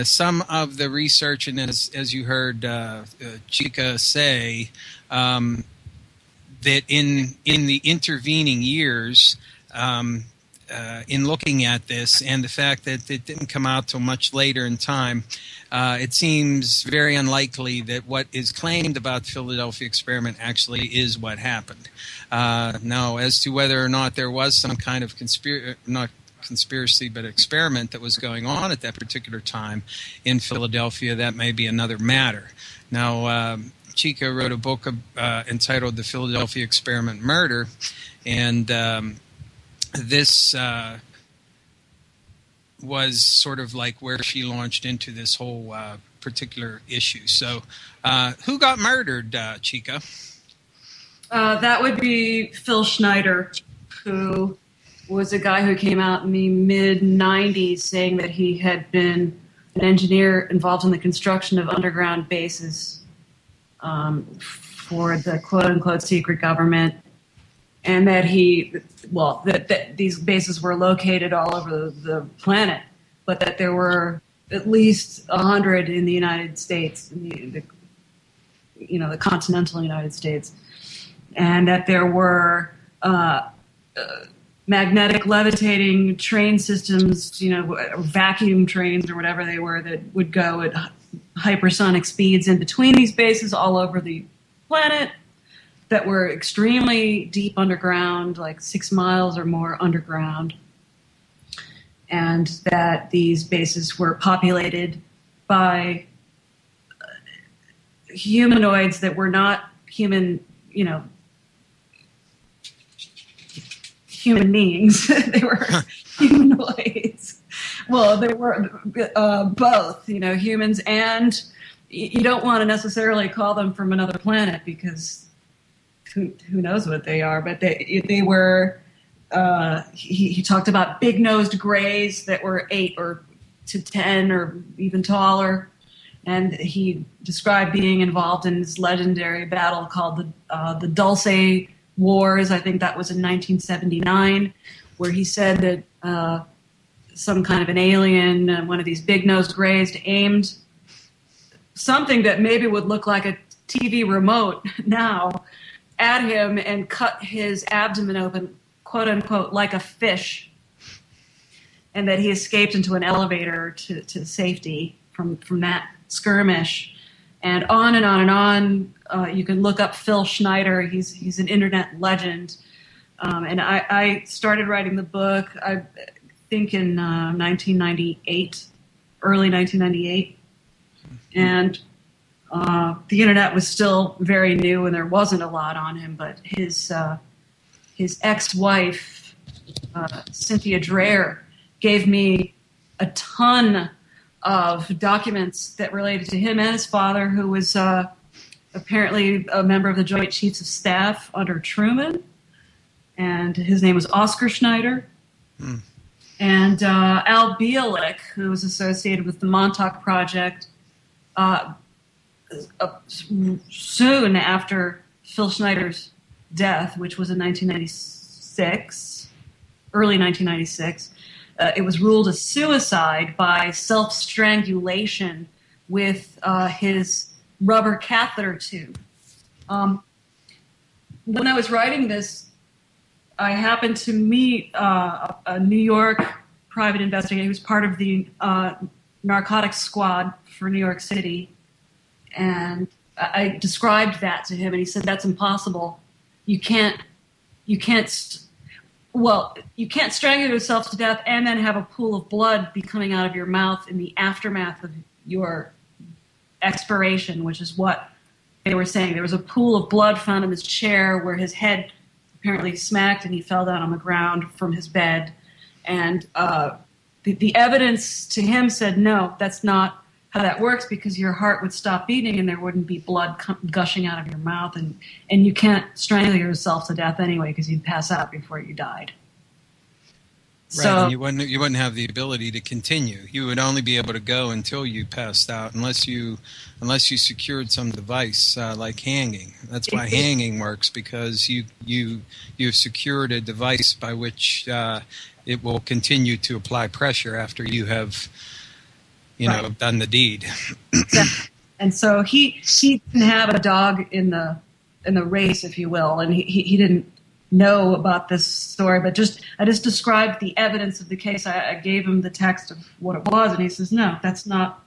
Speaker 1: some of the research, and as you heard Chica say, that in the intervening years, in looking at this and the fact that it didn't come out till much later in time, it seems very unlikely that what is claimed about the Philadelphia experiment actually is what happened. Now, as to whether or not there was some kind of conspiracy but experiment that was going on at that particular time in Philadelphia, that may be another matter. Now, Chica wrote a book entitled The Philadelphia Experiment Murder, and this was sort of like where she launched into this whole particular issue. So who got murdered, Chica?
Speaker 2: That would be Phil Schneider, who was a guy who came out in the mid-'90s saying that he had been an engineer involved in the construction of underground bases. for the quote-unquote secret government, and that that these bases were located all over the planet, but that there were at least 100 in the United States, in the continental United States, and that there were magnetic levitating train systems, vacuum trains or whatever they were, that would go at hypersonic speeds in between these bases all over the planet, that were extremely deep underground, like 6 miles or more underground, and that these bases were populated by humanoids that were not human, human beings. They were humanoids. Well, they were both, humans, and you don't want to necessarily call them from another planet, because who knows what they are, but they were, he talked about big-nosed grays that were 8 or to 10 or even taller, and he described being involved in this legendary battle called the Dulce Wars. I think that was in 1979, where he said that some kind of an alien, one of these big-nosed grays, aimed something that maybe would look like a TV remote now at him and cut his abdomen open, quote unquote, like a fish, and that he escaped into an elevator to safety from that skirmish, and on and on and on. You can look up Phil Schneider. He's an internet legend, and I started writing the book, I think in 1998, early 1998, and the internet was still very new and there wasn't a lot on him, but his ex-wife, Cynthia Dreher, gave me a ton of documents that related to him and his father, who was apparently a member of the Joint Chiefs of Staff under Truman, and his name was Oscar Schneider. And Al Bielek, who was associated with the Montauk Project, soon after Phil Schneider's death, which was in 1996, early 1996, it was ruled a suicide by self-strangulation with his rubber catheter tube. When I was writing this, I happened to meet a New York private investigator who was part of the narcotics squad for New York City. And I described that to him, and he said, "That's impossible. You can't strangle yourself to death and then have a pool of blood be coming out of your mouth in the aftermath of your expiration," which is what they were saying. There was a pool of blood found in his chair where his head apparently smacked and he fell down on the ground from his bed. And the evidence to him said, no, that's not how that works, because your heart would stop beating and there wouldn't be blood gushing out of your mouth, and you can't strangle yourself to death anyway because you'd pass out before you died.
Speaker 1: Right,
Speaker 2: so,
Speaker 1: and you wouldn't have the ability to continue. You would only be able to go until you passed out, unless you secured some device like hanging. That's why hanging works, because you've secured a device by which it will continue to apply pressure after you have done the deed.
Speaker 2: Exactly. And so he didn't have a dog in the race, if you will, and he didn't know about this story, but I just described the evidence of the case. I gave him the text of what it was, and he says, no, that's not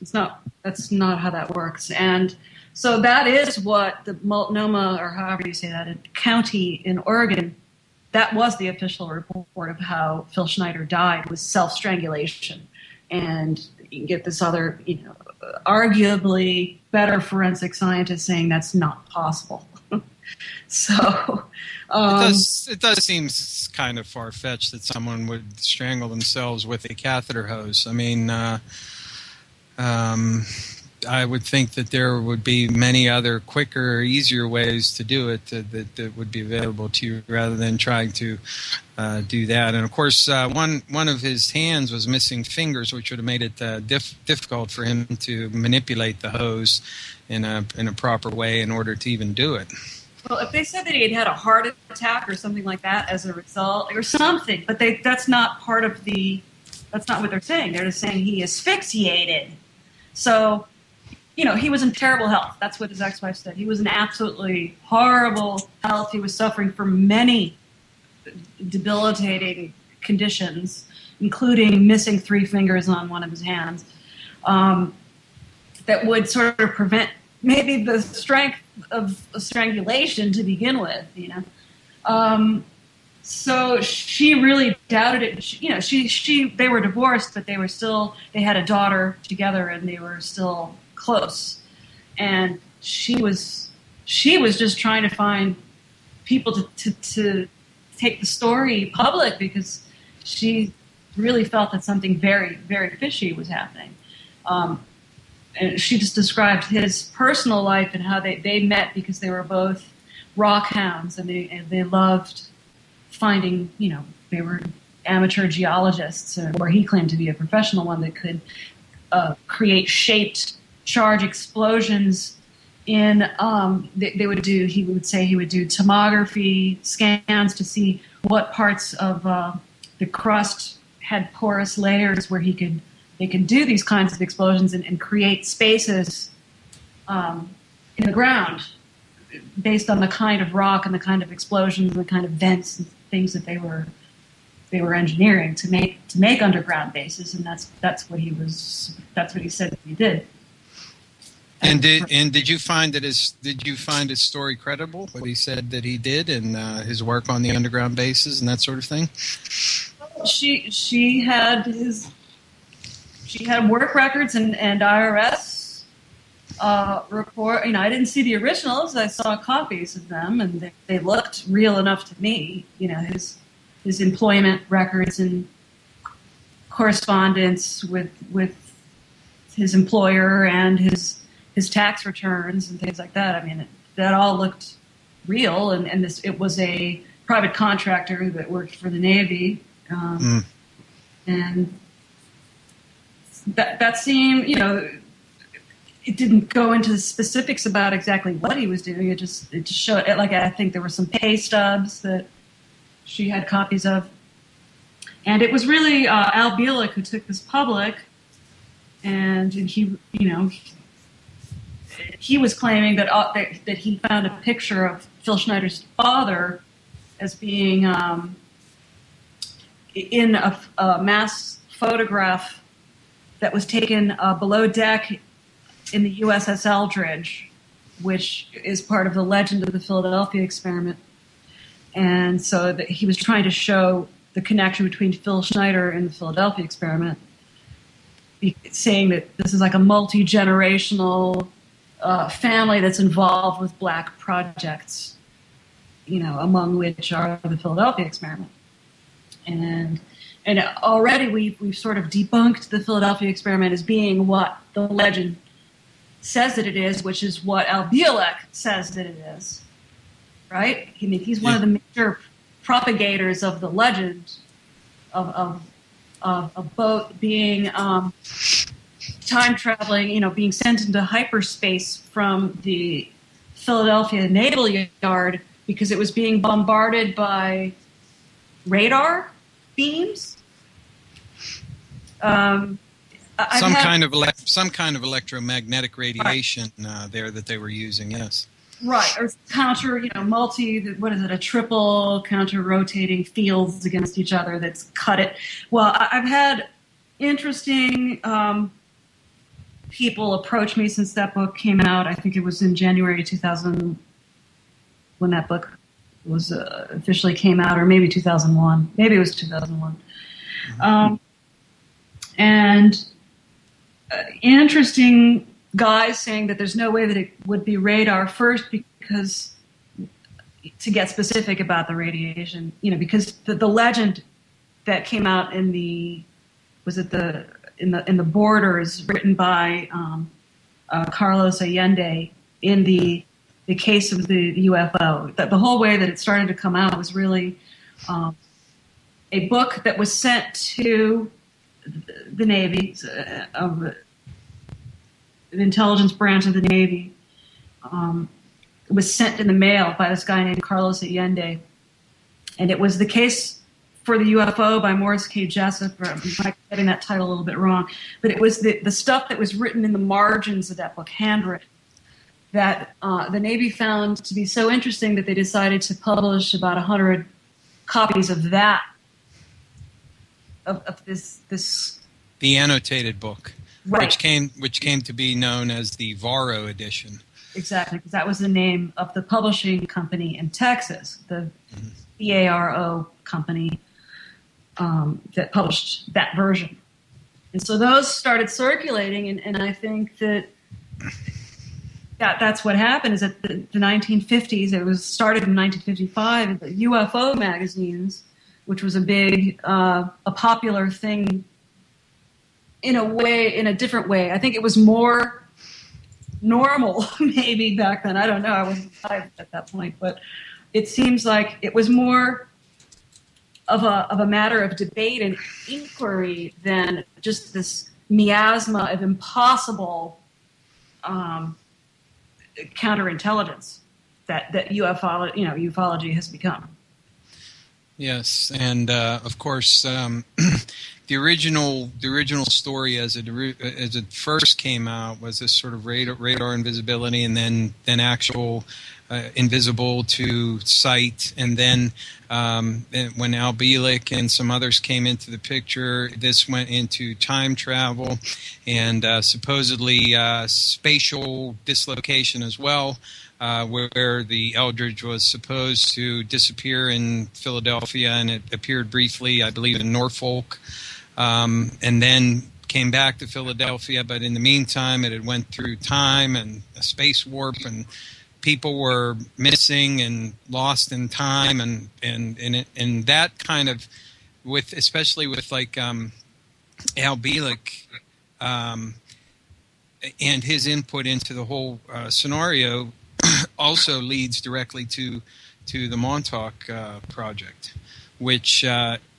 Speaker 2: how that works. And so that is what the Multnomah, or however you say that, county in Oregon, that was the official report of how Phil Schneider died, was self-strangulation. And you can get this other, arguably better forensic scientist saying that's not possible. So
Speaker 1: it does seem kind of far-fetched that someone would strangle themselves with a catheter hose. I mean, I would think that there would be many other quicker, easier ways to do it that would be available to you rather than trying to do that. And of course, one of his hands was missing fingers, which would have made it difficult for him to manipulate the hose in a proper way in order to even do it.
Speaker 2: Well, if they said that he had a heart attack or something like that as a result, or something, but that's not part of that's not what they're saying. They're just saying he asphyxiated. So, he was in terrible health. That's what his ex-wife said. He was in absolutely horrible health. He was suffering from many debilitating conditions, including missing 3 fingers on one of his hands, that would sort of prevent maybe the strength of strangulation to begin with, So she really doubted it. They were divorced, but they had a daughter together, and they were still close. And she was just trying to find people to take the story public, because she really felt that something very, very fishy was happening. And she just described his personal life and how they met because they were both rock hounds, and they loved finding, they were amateur geologists, or he claimed to be a professional one that could create shaped charge explosions in, he would do tomography scans to see what parts of the crust had porous layers where they could do these kinds of explosions and create spaces in the ground based on the kind of rock and the kind of explosions and the kind of vents and things that they were engineering to make underground bases, and that's what he said he did.
Speaker 1: And did you find his story credible? What he said that he did, and his work on the underground bases and that sort of thing?
Speaker 2: She had work records and IRS report. I didn't see the originals. I saw copies of them, and they looked real enough to me. His employment records and correspondence with his employer and his tax returns and things like that. That all looked real, and it was a private contractor that worked for the Navy, and that seemed, it didn't go into the specifics about exactly what he was doing. It just showed, I think there were some pay stubs that she had copies of, and it was really Al Bielek who took this public, and he was claiming that he found a picture of Phil Schneider's father as being in a mass photograph that was taken below deck in the USS Eldridge, which is part of the legend of the Philadelphia experiment. And so he was trying to show the connection between Phil Schneider and the Philadelphia experiment, saying that this is like a multi-generational family that's involved with black projects, among which are the Philadelphia experiment. And already we've sort of debunked the Philadelphia experiment as being what the legend says that it is, which is what Al Bielek says that it is, right? He's one of the major propagators of the legend of a boat being time traveling, being sent into hyperspace from the Philadelphia Naval Yard because it was being bombarded by radar beams. Some
Speaker 1: kind of electromagnetic radiation there that they were using. Yes.
Speaker 2: Right, or counter, a triple counter-rotating fields against each other that's cut it. Well, I've had interesting people approach me since that book came out. I think it was in January 2000 when that book was officially came out, or maybe 2001. Maybe it was 2001. And interesting guys saying that there's no way that it would be radar first, because to get specific about the radiation, because the legend that came out in the Borders, written by Carlos Allende in the case of the UFO. The whole way that it started to come out was really a book that was sent to the Navy, the intelligence branch of the Navy. It was sent in the mail by this guy named Carlos Allende. And it was the case for the UFO by Morris K. Jessup. I'm getting that title a little bit wrong. But it was the stuff that was written in the margins of that book, handwritten, that the Navy found to be so interesting that they decided to publish about 100 copies of that, of this
Speaker 1: the annotated book,
Speaker 2: right.
Speaker 1: which came to be known as the Varro edition.
Speaker 2: Exactly, because that was the name of the publishing company in Texas, the VARO company that published that version. And so those started circulating, and I think that's what happened, is that the 1950s, it was started in 1955, the UFO magazines, which was a big, a popular thing in a different way. I think it was more normal maybe back then. I don't know. I wasn't alive at that point, but it seems like it was more of a matter of debate and inquiry than just this miasma of impossible counterintelligence that ufology has become.
Speaker 1: Yes, and of course, the original story as it first came out was this sort of radar invisibility, and then actual invisible to sight, and then when Al Bielek and some others came into the picture, this went into time travel and supposedly spatial dislocation as well. Where the Eldridge was supposed to disappear in Philadelphia, and it appeared briefly, I believe, in Norfolk, and then came back to Philadelphia. But in the meantime, it had went through time and a space warp, and people were missing and lost in time, and that kind of, especially with like Al Bielek and his input into the whole scenario. Also leads directly to the Montauk project, which,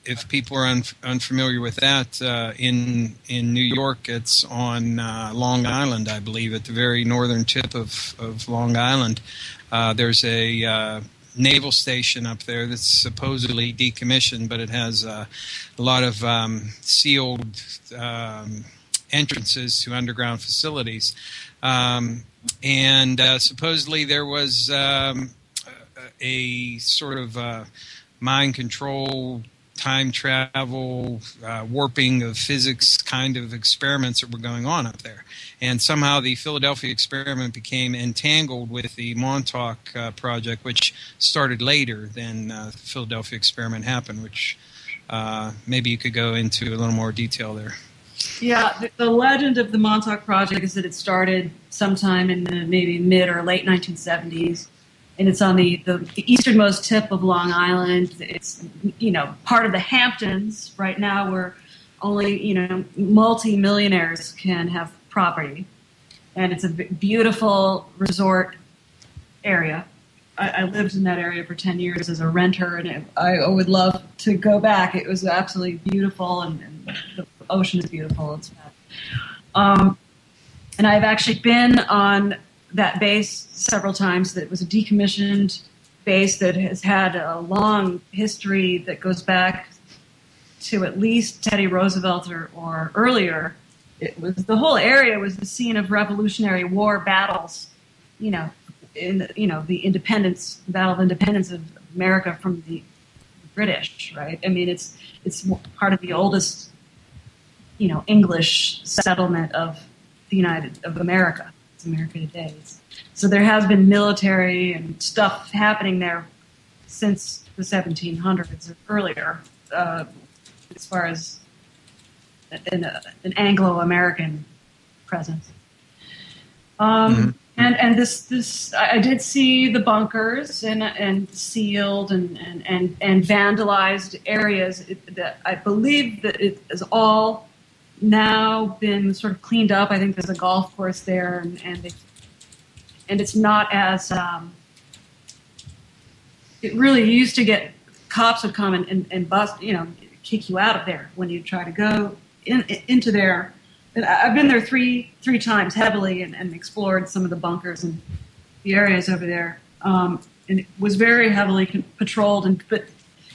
Speaker 1: if people are unfamiliar with that, in New York, it's on Long Island, I believe, at the very northern tip of Long Island. There's a naval station up there that's supposedly decommissioned, but it has a lot of sealed entrances to underground facilities. And supposedly there was a sort of mind control, time travel, warping of physics kind of experiments that were going on up there. And somehow the Philadelphia experiment became entangled with the Montauk project, which started later than the Philadelphia experiment happened, which maybe you could go into a little more detail there.
Speaker 2: Yeah, the legend of the Montauk Project is that it started sometime in the maybe mid or late 1970s, and it's on the easternmost tip of Long Island. It's, part of the Hamptons right now, where only, multi-millionaires can have property, and it's a beautiful resort area. I lived in that area for 10 years as a renter, and I would love to go back. It was absolutely beautiful, and the ocean is beautiful. It's and I've actually been on that base several times. That was a decommissioned base that has had a long history that goes back to at least Teddy Roosevelt or earlier. The whole area was the scene of Revolutionary War battles, in the independence, Battle of Independence of America from the British, right? I mean, it's part of the oldest, English settlement of America. It's America today. So there has been military and stuff happening there since the 1700s or earlier, as far as an Anglo-American presence. And this I did see the bunkers and sealed and vandalized areas. That I believe that it is all now been sort of cleaned up. I think there's a golf course there, and it's not as it really used to get cops would come and bust, kick you out of there when you try to go into there. And I've been there three times heavily and explored some of the bunkers and the areas over there. And it was very heavily patrolled, but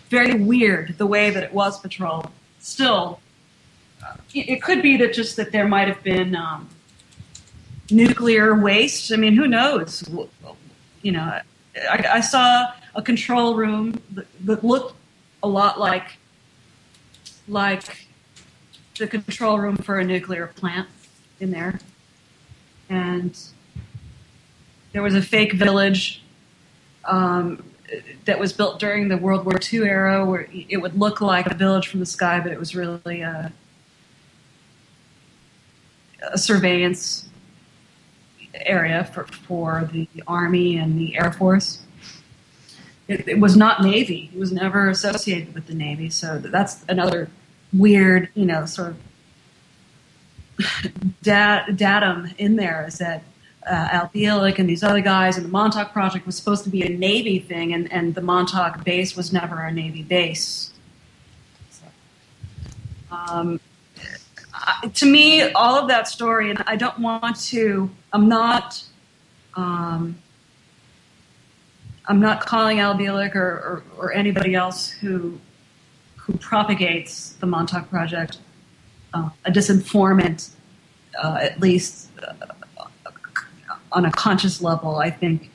Speaker 2: very weird the way that it was patrolled. Still, it could be that there might have been nuclear waste. I mean, who knows? I saw a control room that looked a lot like the control room for a nuclear plant in there. And there was a fake village that was built during the World War II era where it would look like a village from the sky, but it was really a surveillance area for the Army and the Air Force. It was not Navy. It was never associated with the Navy. So that's another weird, sort of datum in there, is that Al Bielek and these other guys and the Montauk Project was supposed to be a Navy thing, and the Montauk base was never a Navy base. So, to me, all of that story, and I don't want to, I'm not calling Al Bielek or anybody else who propagates the Montauk Project a disinformant, at least on a conscious level. I think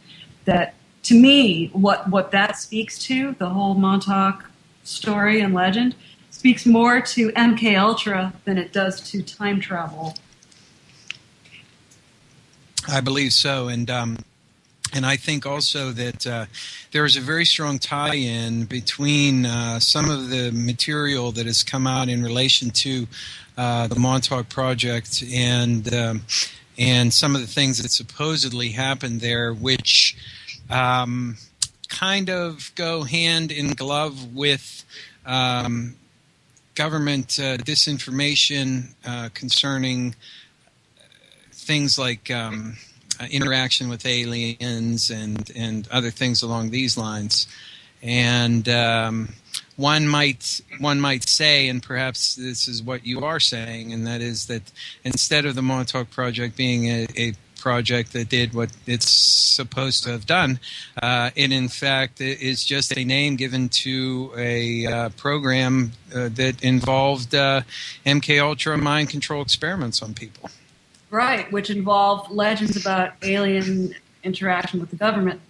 Speaker 2: that, to me, what that speaks to, the whole Montauk story and legend, speaks more to MK Ultra than it does to time travel.
Speaker 1: I believe so, and I think also that there is a very strong tie-in between some of the material that has come out in relation to the Montauk Project and some of the things that supposedly happened there, which kind of go hand in glove with government disinformation concerning things like interaction with aliens and other things along these lines. And one might say, and perhaps this is what you are saying, and that is that instead of the Montauk Project being a project that did what it's supposed to have done, it in fact is just a name given to a program that involved MK Ultra mind control experiments on people.
Speaker 2: Right, which involved legends about alien interaction with the government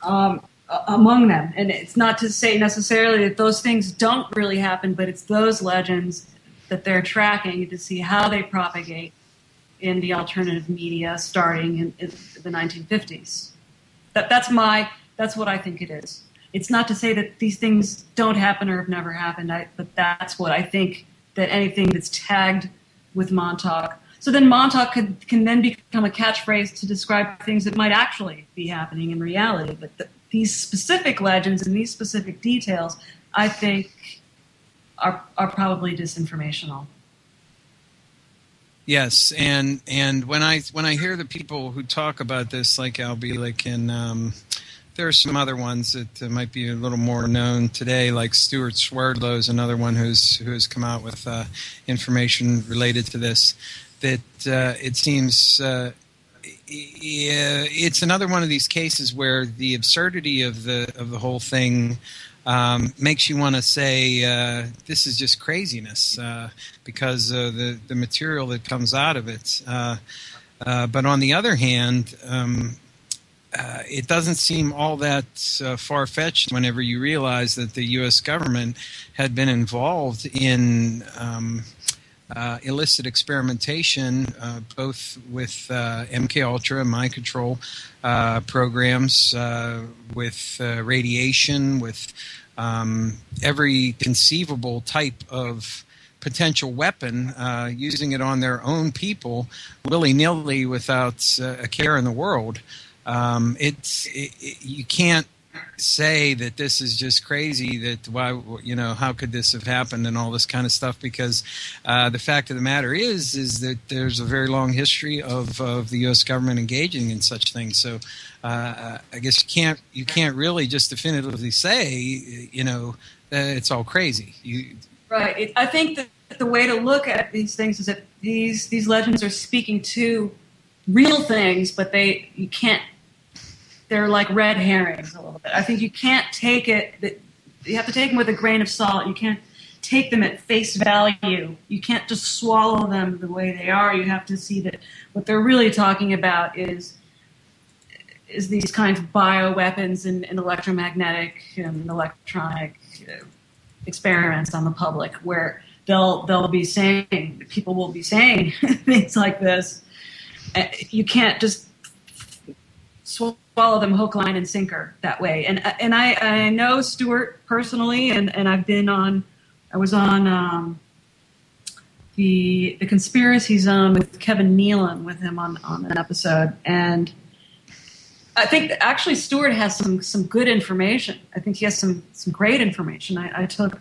Speaker 2: among them. And it's not to say necessarily that those things don't really happen, but it's those legends that they're tracking to see how they propagate in the alternative media starting in the 1950s. That's what I think it is. It's not to say that these things don't happen or have never happened, but that's what I think, that anything that's tagged with Montauk. So then Montauk can then become a catchphrase to describe things that might actually be happening in reality. But these specific legends and these specific details, I think, are probably disinformational.
Speaker 1: Yes, and when I hear the people who talk about this, like Al Bielek, and there are some other ones that might be a little more known today, like Stuart Swerdlow is another one who's come out with information related to this. That it seems it's another one of these cases where the absurdity of the whole thing makes you want to say this is just craziness because the material that comes out of it. But on the other hand, it doesn't seem all that far-fetched whenever you realize that the U.S. government had been involved in illicit experimentation, both with MK Ultra and mind control programs, with radiation, with every conceivable type of potential weapon, using it on their own people willy-nilly without a care in the world. You can't say that this is just crazy, that why, how could this have happened and all this kind of stuff, because the fact of the matter is that there's a very long history of the U.S. government engaging in such things. So I guess you can't really just definitively say, it's all crazy.
Speaker 2: Right. I think that the way to look at these things is that these legends are speaking to real things, but you can't. They're like red herrings a little bit. I think you can't take it. You have to take them with a grain of salt. You can't take them at face value. You can't just swallow them the way they are. You have to see that what they're really talking about is these kinds of bioweapons and electromagnetic and electronic experiments on the public, where they'll be saying, people will be saying things like this. You can't just swallow them hook, line, and sinker that way. And I know Stuart personally, and I was on the Conspiracy Zone with Kevin Nealon with him on an episode, and I think that actually Stuart has some good information. I think he has some great information. I took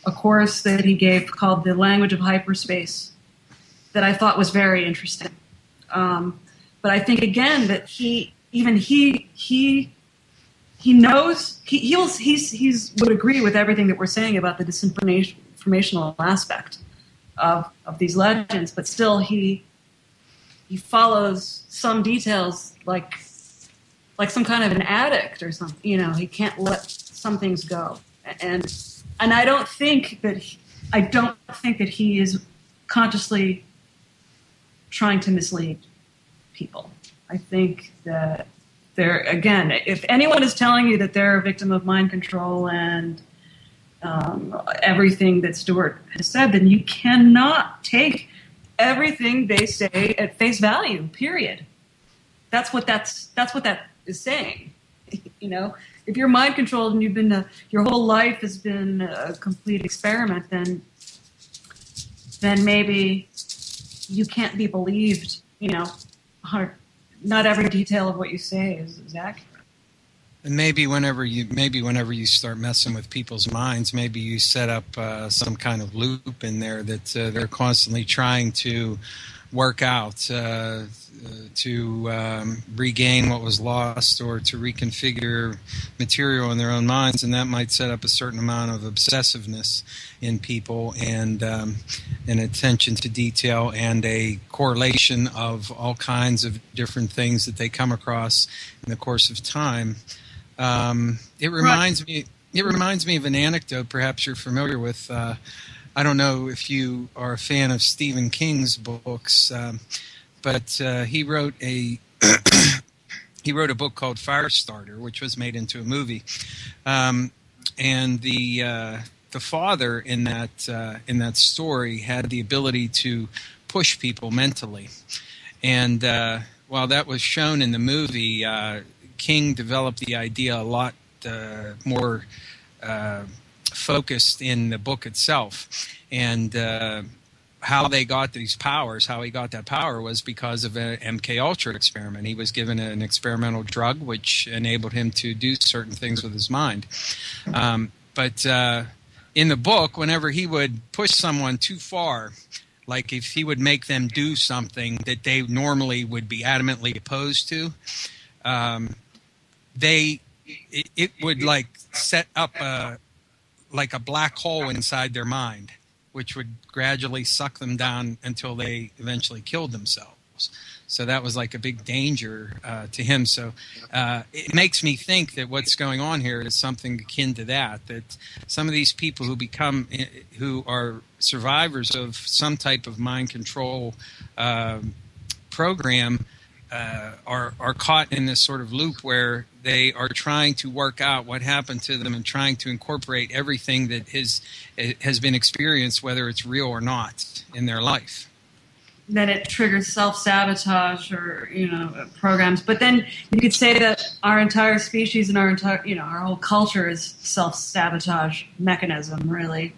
Speaker 2: a course that he gave called The Language of Hyperspace that I thought was very interesting. But I think again that he knows he would agree with everything that we're saying about the disinformational aspect of these legends, but still he follows some details like some kind of an addict or something. He can't let some things go, and I don't think that he is consciously trying to mislead people. I think that again, if anyone is telling you that they're a victim of mind control and everything that Stuart has said, then you cannot take everything they say at face value. Period. That's what that is saying. If you're mind controlled and you've been your whole life has been a complete experiment, then maybe you can't be believed. Not every detail of what you say is accurate.
Speaker 1: And maybe whenever you start messing with people's minds, maybe you set up some kind of loop in there that they're constantly trying to work out to regain what was lost, or to reconfigure material in their own minds, and that might set up a certain amount of obsessiveness in people, and an attention to detail, and a correlation of all kinds of different things that they come across in the course of time. It reminds me of an anecdote. Perhaps you're familiar with. I don't know if you are a fan of Stephen King's books, but he wrote a book called Firestarter, which was made into a movie, and the father in that story had the ability to push people mentally, and while that was shown in the movie, King developed the idea a lot more focused in the book itself, and how they got these powers, how he got that power was because of an MK Ultra experiment. He was given an experimental drug which enabled him to do certain things with his mind. But in the book, whenever he would push someone too far, like if he would make them do something that they normally would be adamantly opposed to, it would like set up a black hole inside their mind, which would gradually suck them down until they eventually killed themselves. So that was like a big danger to him. So it makes me think that what's going on here is something akin to that some of these people who are survivors of some type of mind control program are caught in this sort of loop where they are trying to work out what happened to them and trying to incorporate everything that has been experienced, whether it's real or not, in their life.
Speaker 2: Then it triggers self-sabotage or programs. But then you could say that our entire species and our whole culture is self-sabotage mechanism. Really,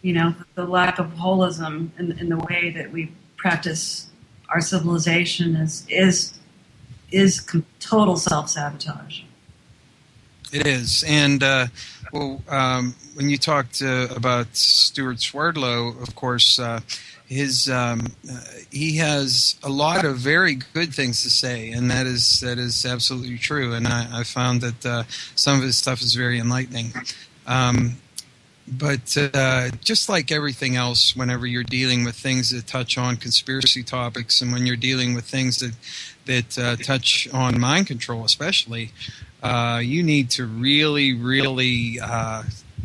Speaker 2: the lack of holism in the way that we practice our civilization is total self-sabotage.
Speaker 1: It is, and when you talked about Stuart Swerdlow, of course, he has a lot of very good things to say, and that is absolutely true. And I found that some of his stuff is very enlightening. But just like everything else, whenever you're dealing with things that touch on conspiracy topics, and when you're dealing with things that touch on mind control, especially. You need to really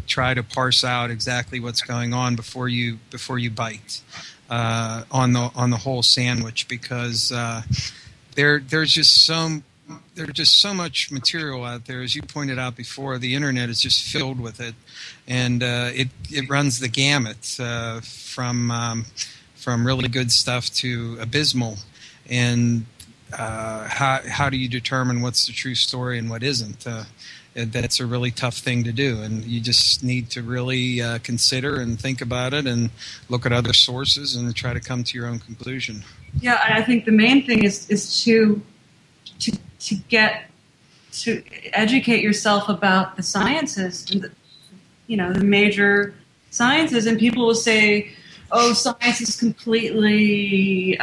Speaker 1: try to parse out exactly what's going on before you bite on the whole sandwich, because there's just so much material out there. As you pointed out before, the internet is just filled with it, and it runs the gamut from really good stuff to abysmal. And how do you determine what's the true story and what isn't? That's a really tough thing to do, and you just need to really consider and think about it and look at other sources and try to come to your own conclusion.
Speaker 2: Yeah, and I think the main thing is to educate yourself about the sciences, the major sciences, and people will say, oh, science is completely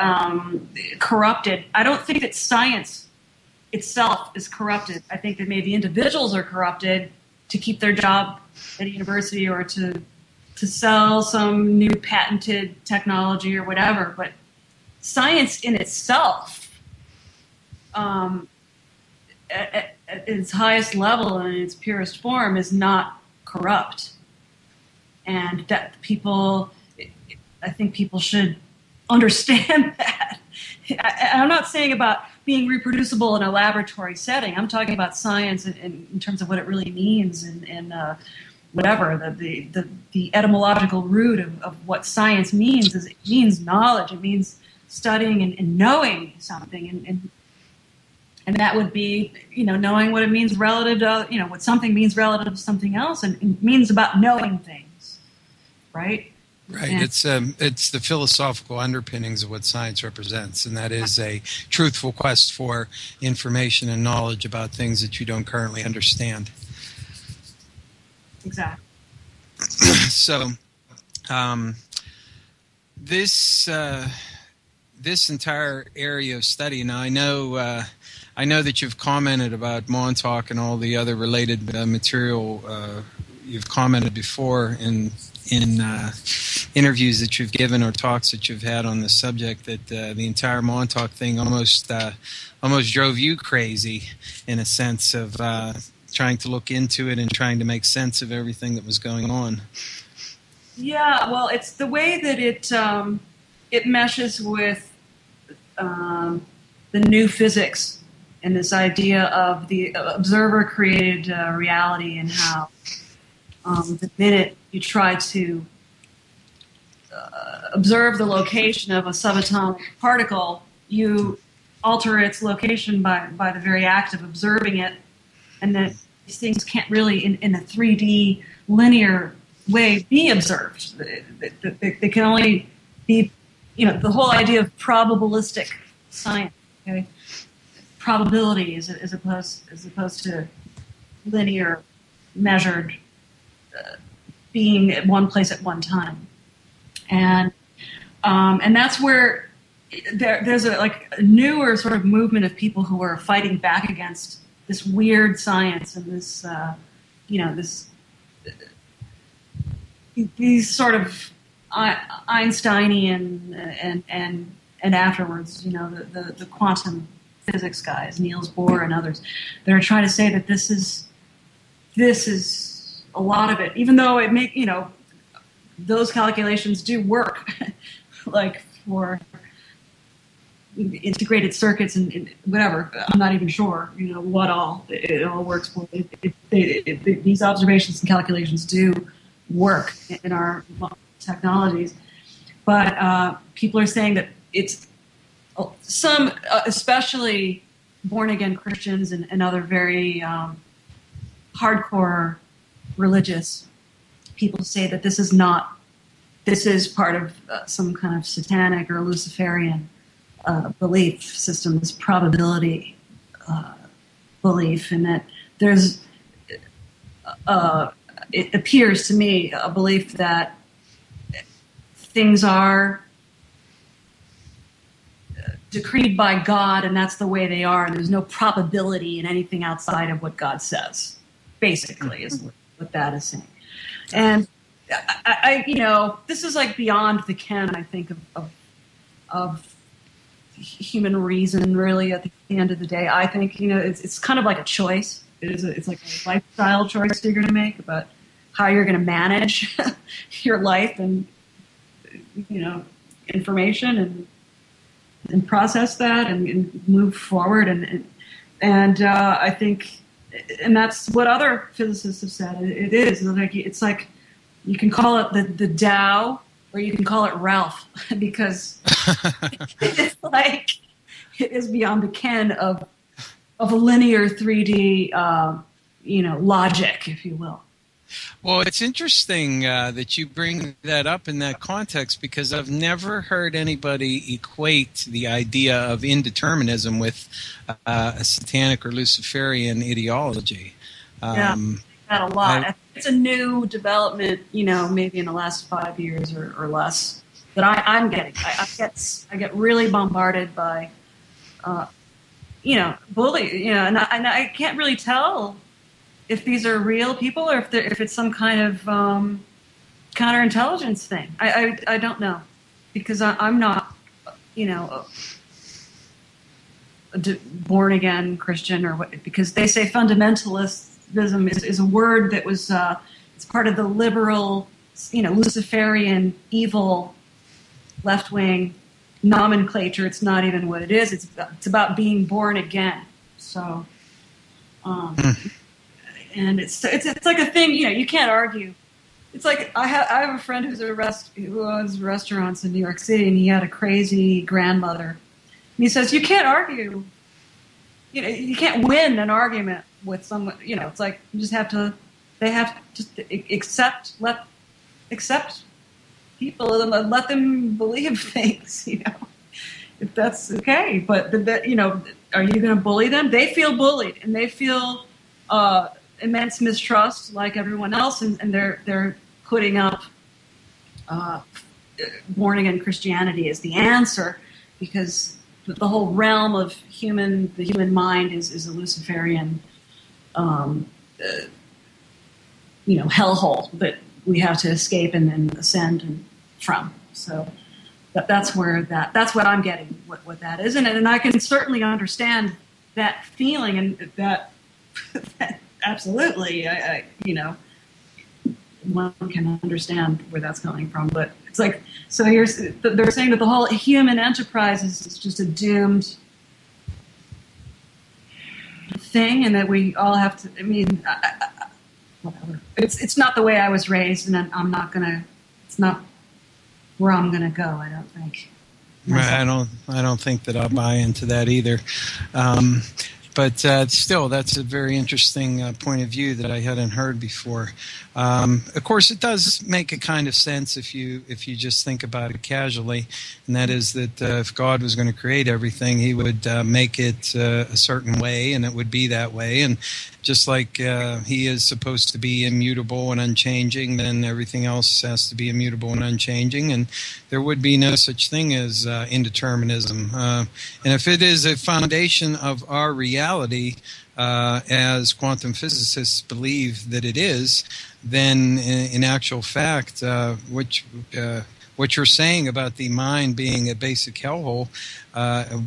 Speaker 2: corrupted. I don't think that science itself is corrupted. I think that maybe individuals are corrupted to keep their job at a university or to sell some new patented technology or whatever. But science in itself, at its highest level and in its purest form, is not corrupt. And that I think people should understand that. I'm not saying about being reproducible in a laboratory setting. I'm talking about science in terms of what it really means and whatever. The etymological root of what science means is it means knowledge. It means studying and knowing something. And that would be, knowing what it means relative to, what something means relative to something else. And it means about knowing things, right?
Speaker 1: Right. And it's the philosophical underpinnings of what science represents, and that is a truthful quest for information and knowledge about things that you don't currently understand.
Speaker 2: Exactly.
Speaker 1: So, this entire area of study. Now, I know that you've commented about Montauk and all the other related material. You've commented before in interviews that you've given or talks that you've had on the subject that the entire Montauk thing almost drove you crazy, in a sense of trying to look into it and trying to make sense of everything that was going on.
Speaker 2: Yeah, well, it's the way that it meshes with the new physics and this idea of the observer-created reality, and how the minute you try to observe the location of a subatomic particle, you alter its location by the very act of observing it, and that these things can't really, in a 3D linear way, be observed. They can only be, the whole idea of probabilistic science, okay? Probability as opposed to linear, measured, being at one place at one time, and that's where there's a newer sort of movement of people who are fighting back against this weird science and this these sort of Einsteinian and afterwards, the quantum physics guys, Niels Bohr and others, that are trying to say that this is a lot of it, even though those calculations do work, like for integrated circuits and whatever. I'm not even sure, what all it all works for. These observations and calculations do work in our technologies, but people are saying that it's some, especially born-again Christians and other very hardcore religious people, say that this is part of some kind of satanic or Luciferian belief system, this probability belief, and that there's it appears to me a belief that things are decreed by God, and that's the way they are, and there's no probability in anything outside of what God says, basically, is what that is saying. And I this is like beyond the ken, I think, of human reason, really, at the end of the day. I think, it's kind of like a choice. It's like a lifestyle choice you're going to make about how you're going to manage your life and, information and process that and move forward. And I think, and that's what other physicists have said. It's like you can call it the Tao, or you can call it Ralph, because it's like it is beyond the ken of a linear 3D, logic, if you will.
Speaker 1: Well, it's interesting that you bring that up in that context, because I've never heard anybody equate the idea of indeterminism with a satanic or Luciferian ideology.
Speaker 2: Yeah, that a lot. It's a new development, maybe in the last 5 years or less, that I'm getting. I get really bombarded by, bully, and I can't really tell if these are real people or if it's some kind of counterintelligence thing. I don't know, because I'm not, a born again Christian, or what, because they say fundamentalism is a word that was it's part of the liberal, Luciferian evil left wing nomenclature. It's not even what it is. It's about being born again. So. And it's like a thing, you can't argue. It's like I have a friend who owns restaurants in New York City, and he had a crazy grandmother. And he says, you can't argue. You can't win an argument with someone. It's like you just have to. They have to accept people and let them believe things. If that's okay. But are you going to bully them? They feel bullied, and they feel. Immense mistrust, like everyone else, and they're putting up born again Christianity as the answer, because the whole realm of the human mind is a Luciferian, hellhole that we have to escape and then ascend from. So that's what I'm getting. What that is, and I can certainly understand that feeling and that. Absolutely, one can understand where that's coming from, but it's like, so they're saying that the whole human enterprise is just a doomed thing, and that we all have to. Whatever. It's not the way I was raised, and I'm not gonna. It's not where I'm gonna go. I don't think.
Speaker 1: Right, I don't think that I'll buy into that either. But still, that's a very interesting point of view that I hadn't heard before. Of course, it does make a kind of sense if you just think about it casually, and that is that if God was going to create everything, He would make it a certain way, and it would be that way. And just like He is supposed to be immutable and unchanging, then everything else has to be immutable and unchanging, and there would be no such thing as indeterminism. And if it is a foundation of our reality, as quantum physicists believe that it is, then in actual fact, what you're saying about the mind being a basic hellhole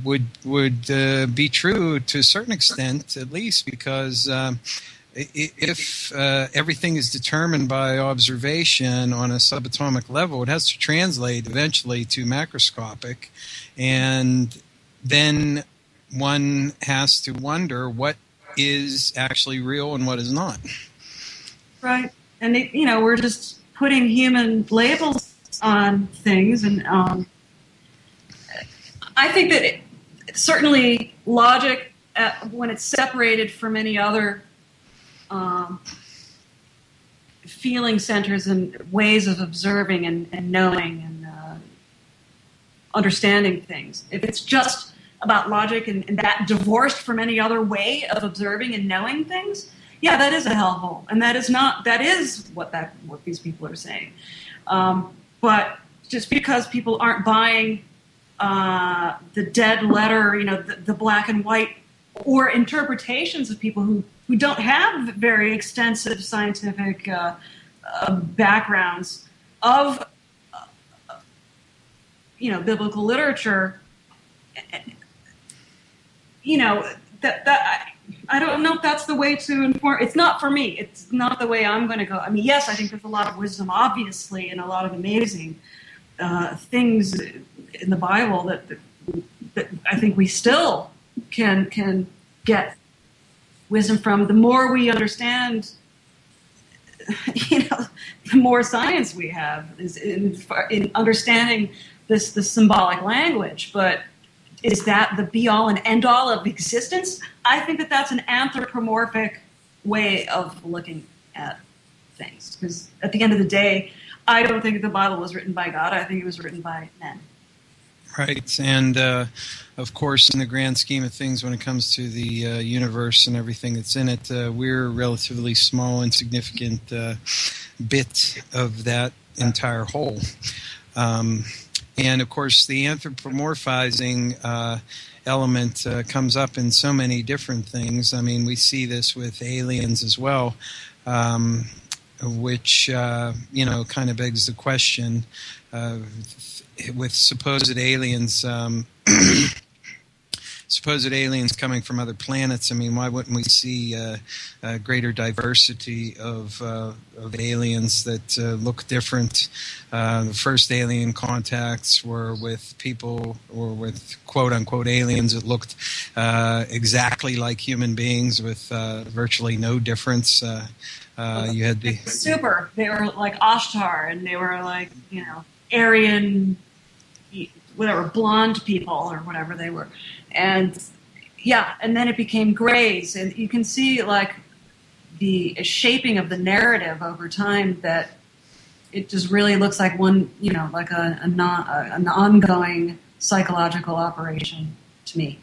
Speaker 1: would be true to a certain extent, at least, because if everything is determined by observation on a subatomic level, it has to translate eventually to macroscopic, and then one has to wonder what is actually real and what is not. Right.
Speaker 2: And, we're just putting human labels on things. And I think that certainly logic, when it's separated from any other feeling centers and ways of observing and knowing and understanding things, if it's just about logic and that divorced from any other way of observing and knowing things, yeah, that is a hellhole, and that is what these people are saying. But just because people aren't buying the dead letter, the black and white, or interpretations of people who don't have very extensive scientific backgrounds of biblical literature, that I don't know if that's the way to inform. It's not for me. It's not the way I'm going to go. I mean, yes, I think there's a lot of wisdom, obviously, and a lot of amazing things in the Bible that I think we still can get wisdom from. The more we understand, the more science we have is in understanding this symbolic language. But is that the be-all and end-all of existence? I think that's an anthropomorphic way of looking at things. Because at the end of the day, I don't think the Bible was written by God. I think it was written by men.
Speaker 1: Right. And, of course, in the grand scheme of things, when it comes to the universe and everything that's in it, we're a relatively small, insignificant bit of that entire whole. And, of course, the anthropomorphizing element comes up in so many different things. I mean, we see this with aliens as well, which, kind of begs the question with supposed aliens coming from other planets. I mean, why wouldn't we see a greater diversity of aliens that look different? The first alien contacts were with people, or with quote-unquote aliens that looked exactly like human beings with virtually no difference. You had the
Speaker 2: super. They were like Ashtar, and they were like, Aryan, whatever, blonde people or whatever they were. And and then it became grays, and you can see like the shaping of the narrative over time, that it just really looks like one, like an ongoing psychological operation to me.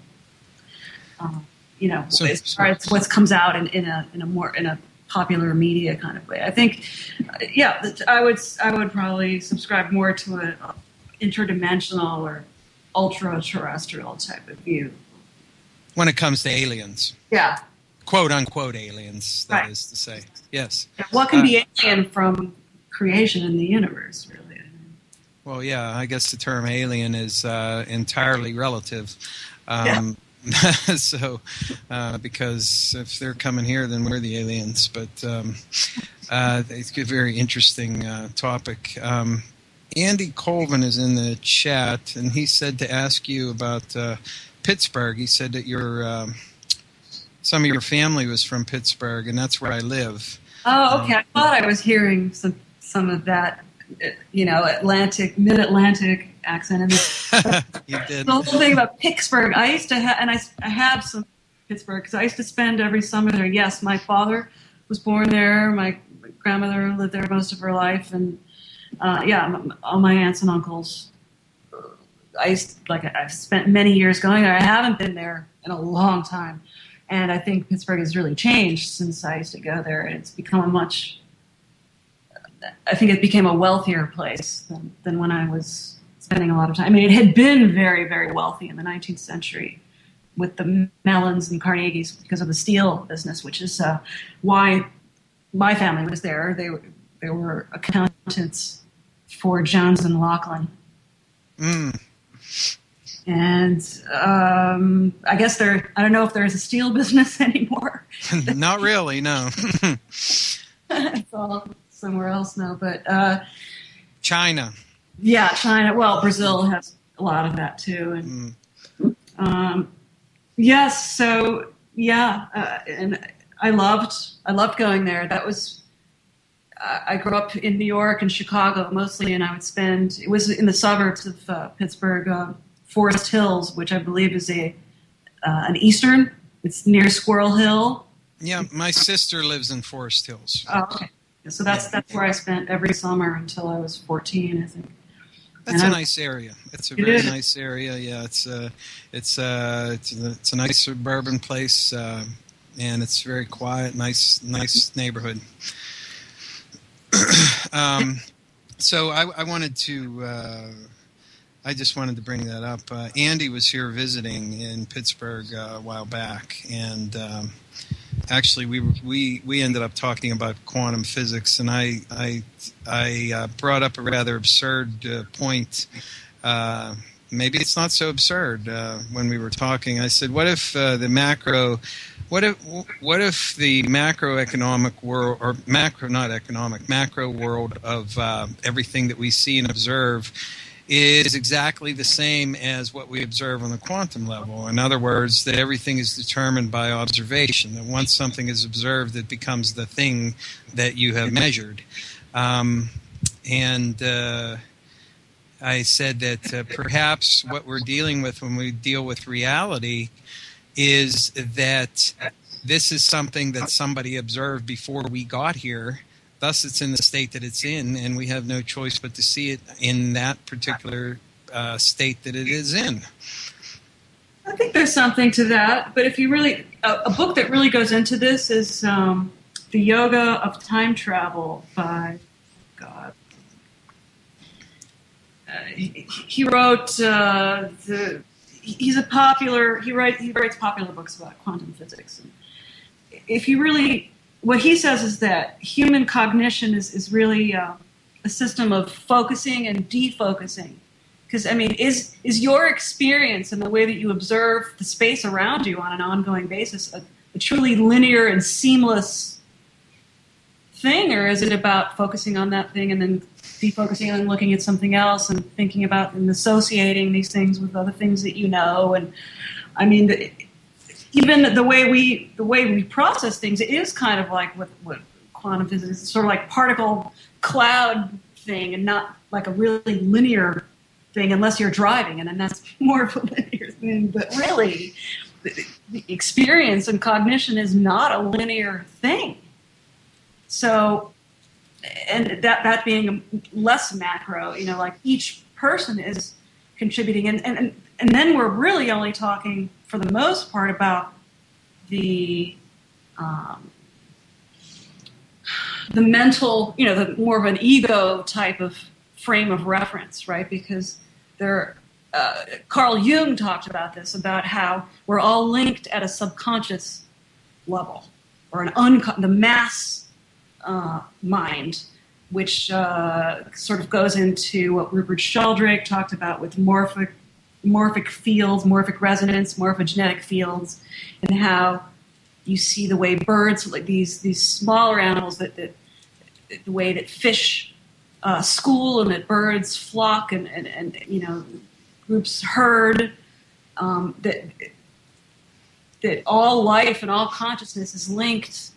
Speaker 2: As far as what comes out in a popular media kind of way, I think, I would probably subscribe more to an interdimensional or ultra-terrestrial type of view.
Speaker 1: When it comes to aliens.
Speaker 2: Yeah.
Speaker 1: Quote-unquote aliens, that
Speaker 2: right.
Speaker 1: is to say. Yes.
Speaker 2: What can be alien from creation in the universe, really?
Speaker 1: Well, yeah, I guess the term alien is entirely relative. So, because if they're coming here, then we're the aliens. But it's a very interesting topic. Andy Colvin is in the chat, and he said to ask you about Pittsburgh. He said that some of your family was from Pittsburgh, and that's where I live.
Speaker 2: Oh, okay. I thought I was hearing some of that, mid-Atlantic accent.
Speaker 1: You did.
Speaker 2: The whole thing about Pittsburgh. I used to have, and I have some Pittsburgh, because I used to spend every summer there. Yes, my father was born there. My grandmother lived there most of her life, and all my aunts and uncles. I've spent many years going there. I haven't been there in a long time, and I think Pittsburgh has really changed since I used to go there. It's become I think it became a wealthier place than when I was spending a lot of time. I mean, it had been very, very wealthy in the 19th century with the Mellons and Carnegies because of the steel business, which is why my family was there. They were accountants for Jones and Laughlin. Mm. And I guess I don't know if there's a steel business anymore.
Speaker 1: Not really, no.
Speaker 2: It's all somewhere else now, but
Speaker 1: China.
Speaker 2: Yeah, China. Well, Brazil has a lot of that too, and yes. So and I loved going there. That was. I grew up in New York and Chicago mostly, and it was in the suburbs of Pittsburgh, Forest Hills, which I believe is an eastern. It's near Squirrel Hill.
Speaker 1: Yeah, my sister lives in Forest Hills.
Speaker 2: Oh, okay. So that's where I spent every summer until I was 14, I think.
Speaker 1: That's a nice area. It's a very nice area. Yeah, it's a nice suburban place. and it's very quiet, nice neighborhood. So I wanted to. I just wanted to bring that up. Andy was here visiting in Pittsburgh a while back, and actually we ended up talking about quantum physics, and I brought up a rather absurd point. Maybe it's not so absurd. When we were talking, I said, "What if the What if the macroeconomic world, or macro world of everything that we see and observe is exactly the same as what we observe on the quantum level? In other words, that everything is determined by observation, that once something is observed, it becomes the thing that you have measured." I said that perhaps what we're dealing with when we deal with reality is that this is something that somebody observed before we got here. Thus, it's in the state that it's in, and we have no choice but to see it in that particular state that it is in.
Speaker 2: I think there's something to that, but if you really, a book that really goes into this is The Yoga of Time Travel by, he wrote, he writes popular books about quantum physics. And if you really, what he says is that human cognition is really a system of focusing and defocusing. Because, I mean, is your experience and the way that you observe the space around you on an ongoing basis a truly linear and seamless thing, or is it about focusing on that thing and then defocusing and looking at something else and thinking about and associating these things with other things that you know? And I mean, even the way we process things, it is kind of like what quantum physics is, sort of like particle cloud thing, and not like a really linear thing unless you're driving, and then that's more of a linear thing. But really, the experience and cognition is not a linear thing. So, and that being less macro, like each person is contributing, and then we're really only talking for the most part about the mental, the more of an ego type of frame of reference, right? Because Carl Jung talked about this, about how we're all linked at a subconscious level, or the mass mind, which sort of goes into what Rupert Sheldrake talked about with morphic fields, morphic resonance, morphogenetic fields, and how you see the way birds, like these smaller animals, that the way that fish school and that birds flock and groups herd, that all life and all consciousness is linked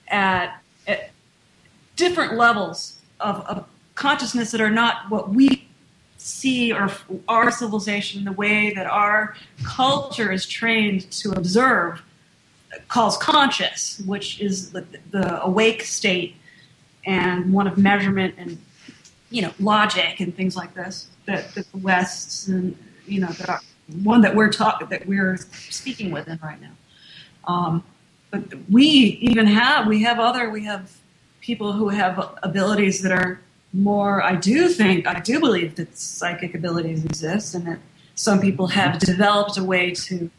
Speaker 2: at different levels of consciousness that are not what we see, or our civilization, the way that our culture is trained to observe, calls conscious, which is the awake state, and one of measurement and logic and things like this, that the West and that one that we're speaking within right now. But we have people who have abilities that are more, I do believe that psychic abilities exist, and that some people have developed a way to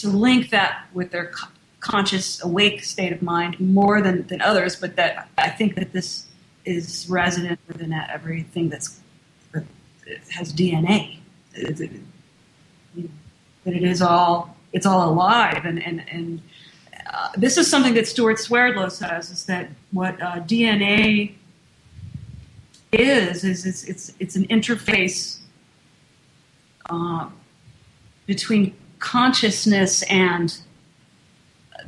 Speaker 2: link that with their conscious, awake state of mind more than others, but that I think that this is resident within everything that has DNA. That it's all alive, and this is something that Stuart Swerdlow says, is that what DNA is it's an interface between consciousness and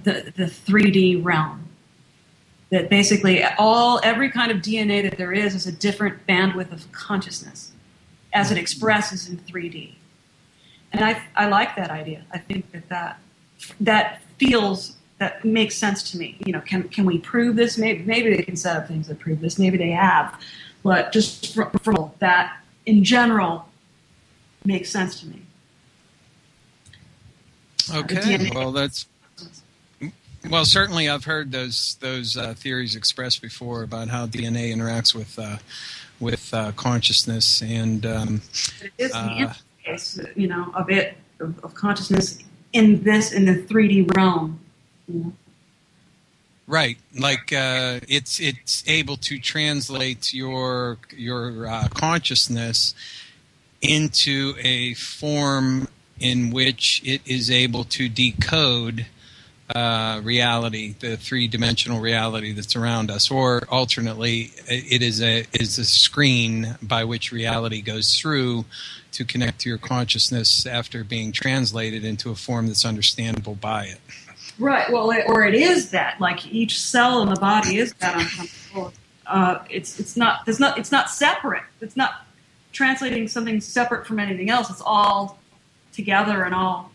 Speaker 2: the 3D realm. That basically every kind of DNA that there is a different bandwidth of consciousness as it expresses in 3D. And I like that idea. I think that makes sense to me. Can we prove this? Maybe they can set up things that prove this. Maybe they have. But just from that, in general, makes sense to me.
Speaker 1: Okay, well, Well, certainly I've heard those theories expressed before about how DNA interacts with consciousness, and
Speaker 2: it is the interface, of consciousness in the 3D realm.
Speaker 1: Right, like it's able to translate your consciousness into a form in which it is able to decode reality, the three-dimensional reality that's around us, or alternately, it is a screen by which reality goes through to connect to your consciousness after being translated into a form that's understandable by it.
Speaker 2: Right. Well, or it is that, like, each cell in the body is that uncomfortable. It's not separate. It's not translating something separate from anything else. It's all together, and all.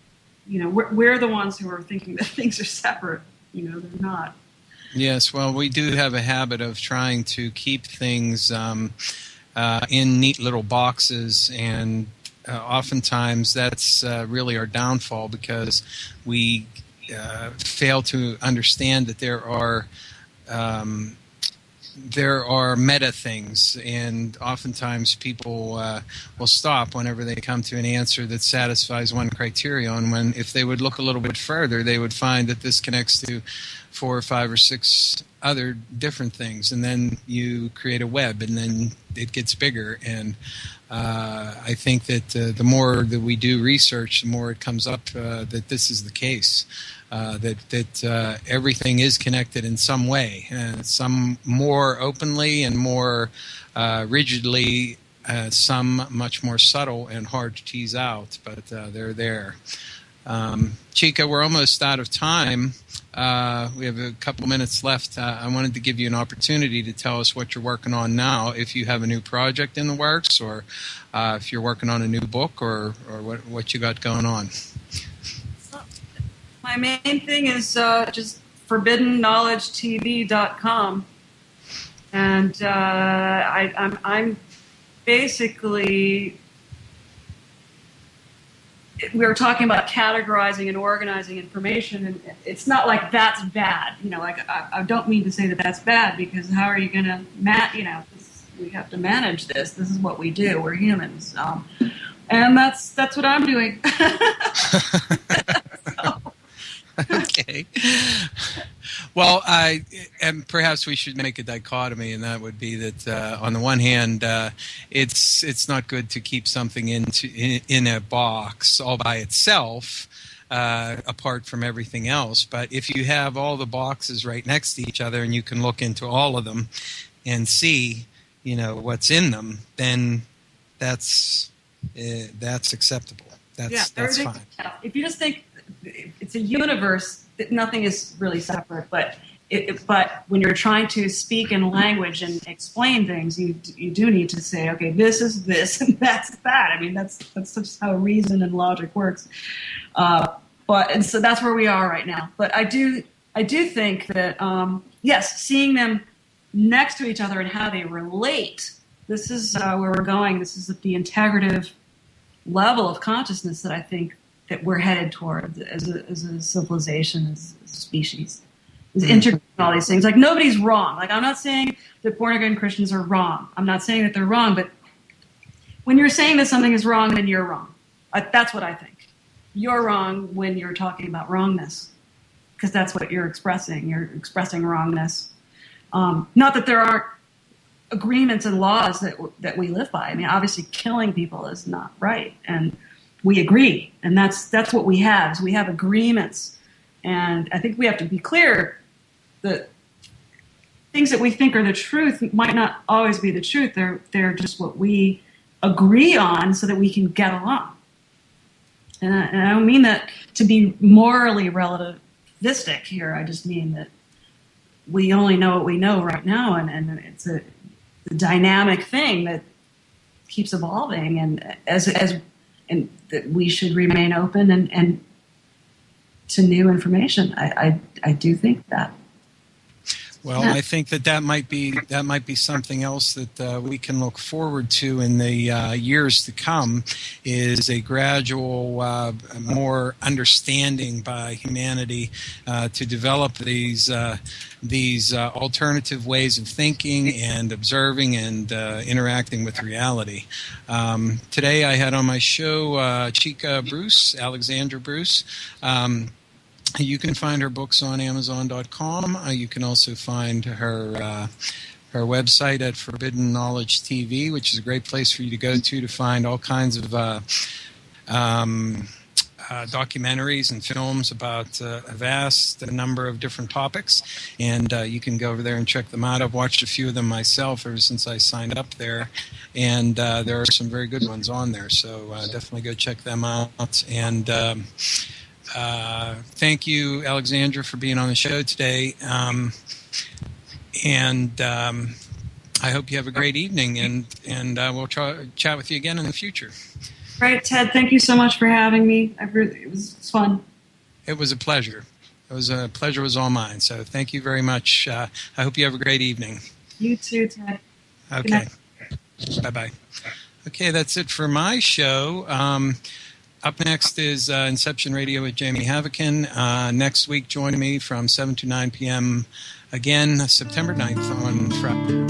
Speaker 2: We're the ones who are thinking that things are separate. They're not.
Speaker 1: Yes. Well, we do have a habit of trying to keep things in neat little boxes, and oftentimes that's really our downfall, because we fail to understand that there are meta things, and oftentimes people will stop whenever they come to an answer that satisfies one criterion, when if they would look a little bit further, they would find that this connects to 4 or 5 or 6 other different things, and then you create a web, and then it gets bigger. And I think that the more that we do research, the more it comes up that this is the case. That everything is connected in some way, some more openly and more rigidly, some much more subtle and hard to tease out, but they're there. Chica, we're almost out of time. We have a couple minutes left. I wanted to give you an opportunity to tell us what you're working on now, if you have a new project in the works, or if you're working on a new book, or what you got going on.
Speaker 2: My main thing is just ForbiddenKnowledgeTV.com, and I'm basically, we were talking about categorizing and organizing information, and it's not like that's bad. I don't mean to say that that's bad, because how are you going to we have to manage this. This is what we do. We're humans, and that's what I'm doing.
Speaker 1: Okay. Well, and perhaps we should make a dichotomy, and that would be that on the one hand, it's not good to keep something in a box all by itself, apart from everything else. But if you have all the boxes right next to each other, and you can look into all of them and see, what's in them, then that's acceptable. That's fine.
Speaker 2: If you just think it's a universe, that nothing is really separate, but when you're trying to speak in language and explain things, you do need to say, okay, this is this and that's that. I mean, that's just how reason and logic works. And so that's where we are right now. But I do think that yes, seeing them next to each other and how they relate, this is where we're going. This is the integrative level of consciousness that I think that we're headed toward as a civilization, as a species, is integrating all these things. Like, nobody's wrong. Like, I'm not saying that born-again Christians are wrong. I'm not saying that they're wrong, but when you're saying that something is wrong, then you're wrong. That's what I think. You're wrong when you're talking about wrongness, because that's what you're expressing. You're expressing wrongness. Not that there aren't agreements and laws that we live by. I mean, obviously, killing people is not right, and we agree, and that's what we have. So we have agreements, and I think we have to be clear that things that we think are the truth might not always be the truth. They're just what we agree on, so that we can get along. And I don't mean that to be morally relativistic here. I just mean that we only know what we know right now, and it's a dynamic thing that keeps evolving, and and that we should remain open and to new information. I do think that.
Speaker 1: Well, I think that might be something else that we can look forward to in the years to come, is a gradual, more understanding by humanity to develop these alternative ways of thinking and observing and interacting with reality. Today, I had on my show Chica Bruce, Alexandra Bruce. You can find her books on Amazon.com. You can also find her website at Forbidden Knowledge TV, which is a great place for you to go to find all kinds of documentaries and films about a vast number of different topics. And you can go over there and check them out. I've watched a few of them myself ever since I signed up there. And there are some very good ones on there. So definitely go check them out. And thank you, Alexandra, for being on the show today. And I hope you have a great evening, and we'll chat with you again in the future.
Speaker 2: Right, Ted, thank you so much for having me. It was fun.
Speaker 1: It was a pleasure. Pleasure was all mine. So thank you very much. I hope you have a great evening.
Speaker 2: You too, Ted.
Speaker 1: Okay. Bye-bye. Okay, that's it for my show. Up next is Inception Radio with Jamie Havikin. Next week, join me from 7 to 9 p.m. again, September 9th on Friday.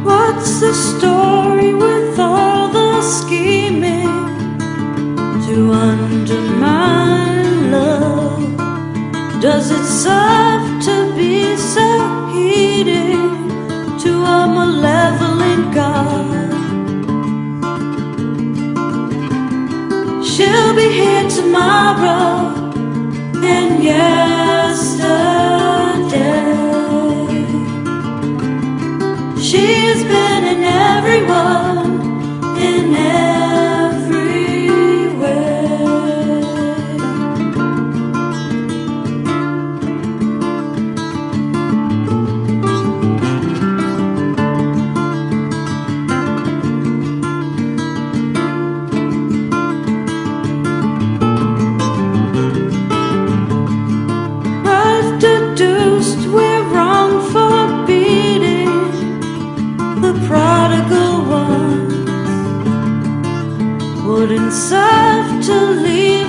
Speaker 8: What's the story with all the scheming to undermine love? Does it serve to be so heating to a malevolent God? She'll be here tomorrow and yesterday. She's been in everyone, in every way. I've deduced we're wrong for beating the prodigal one. Wouldn't serve to leave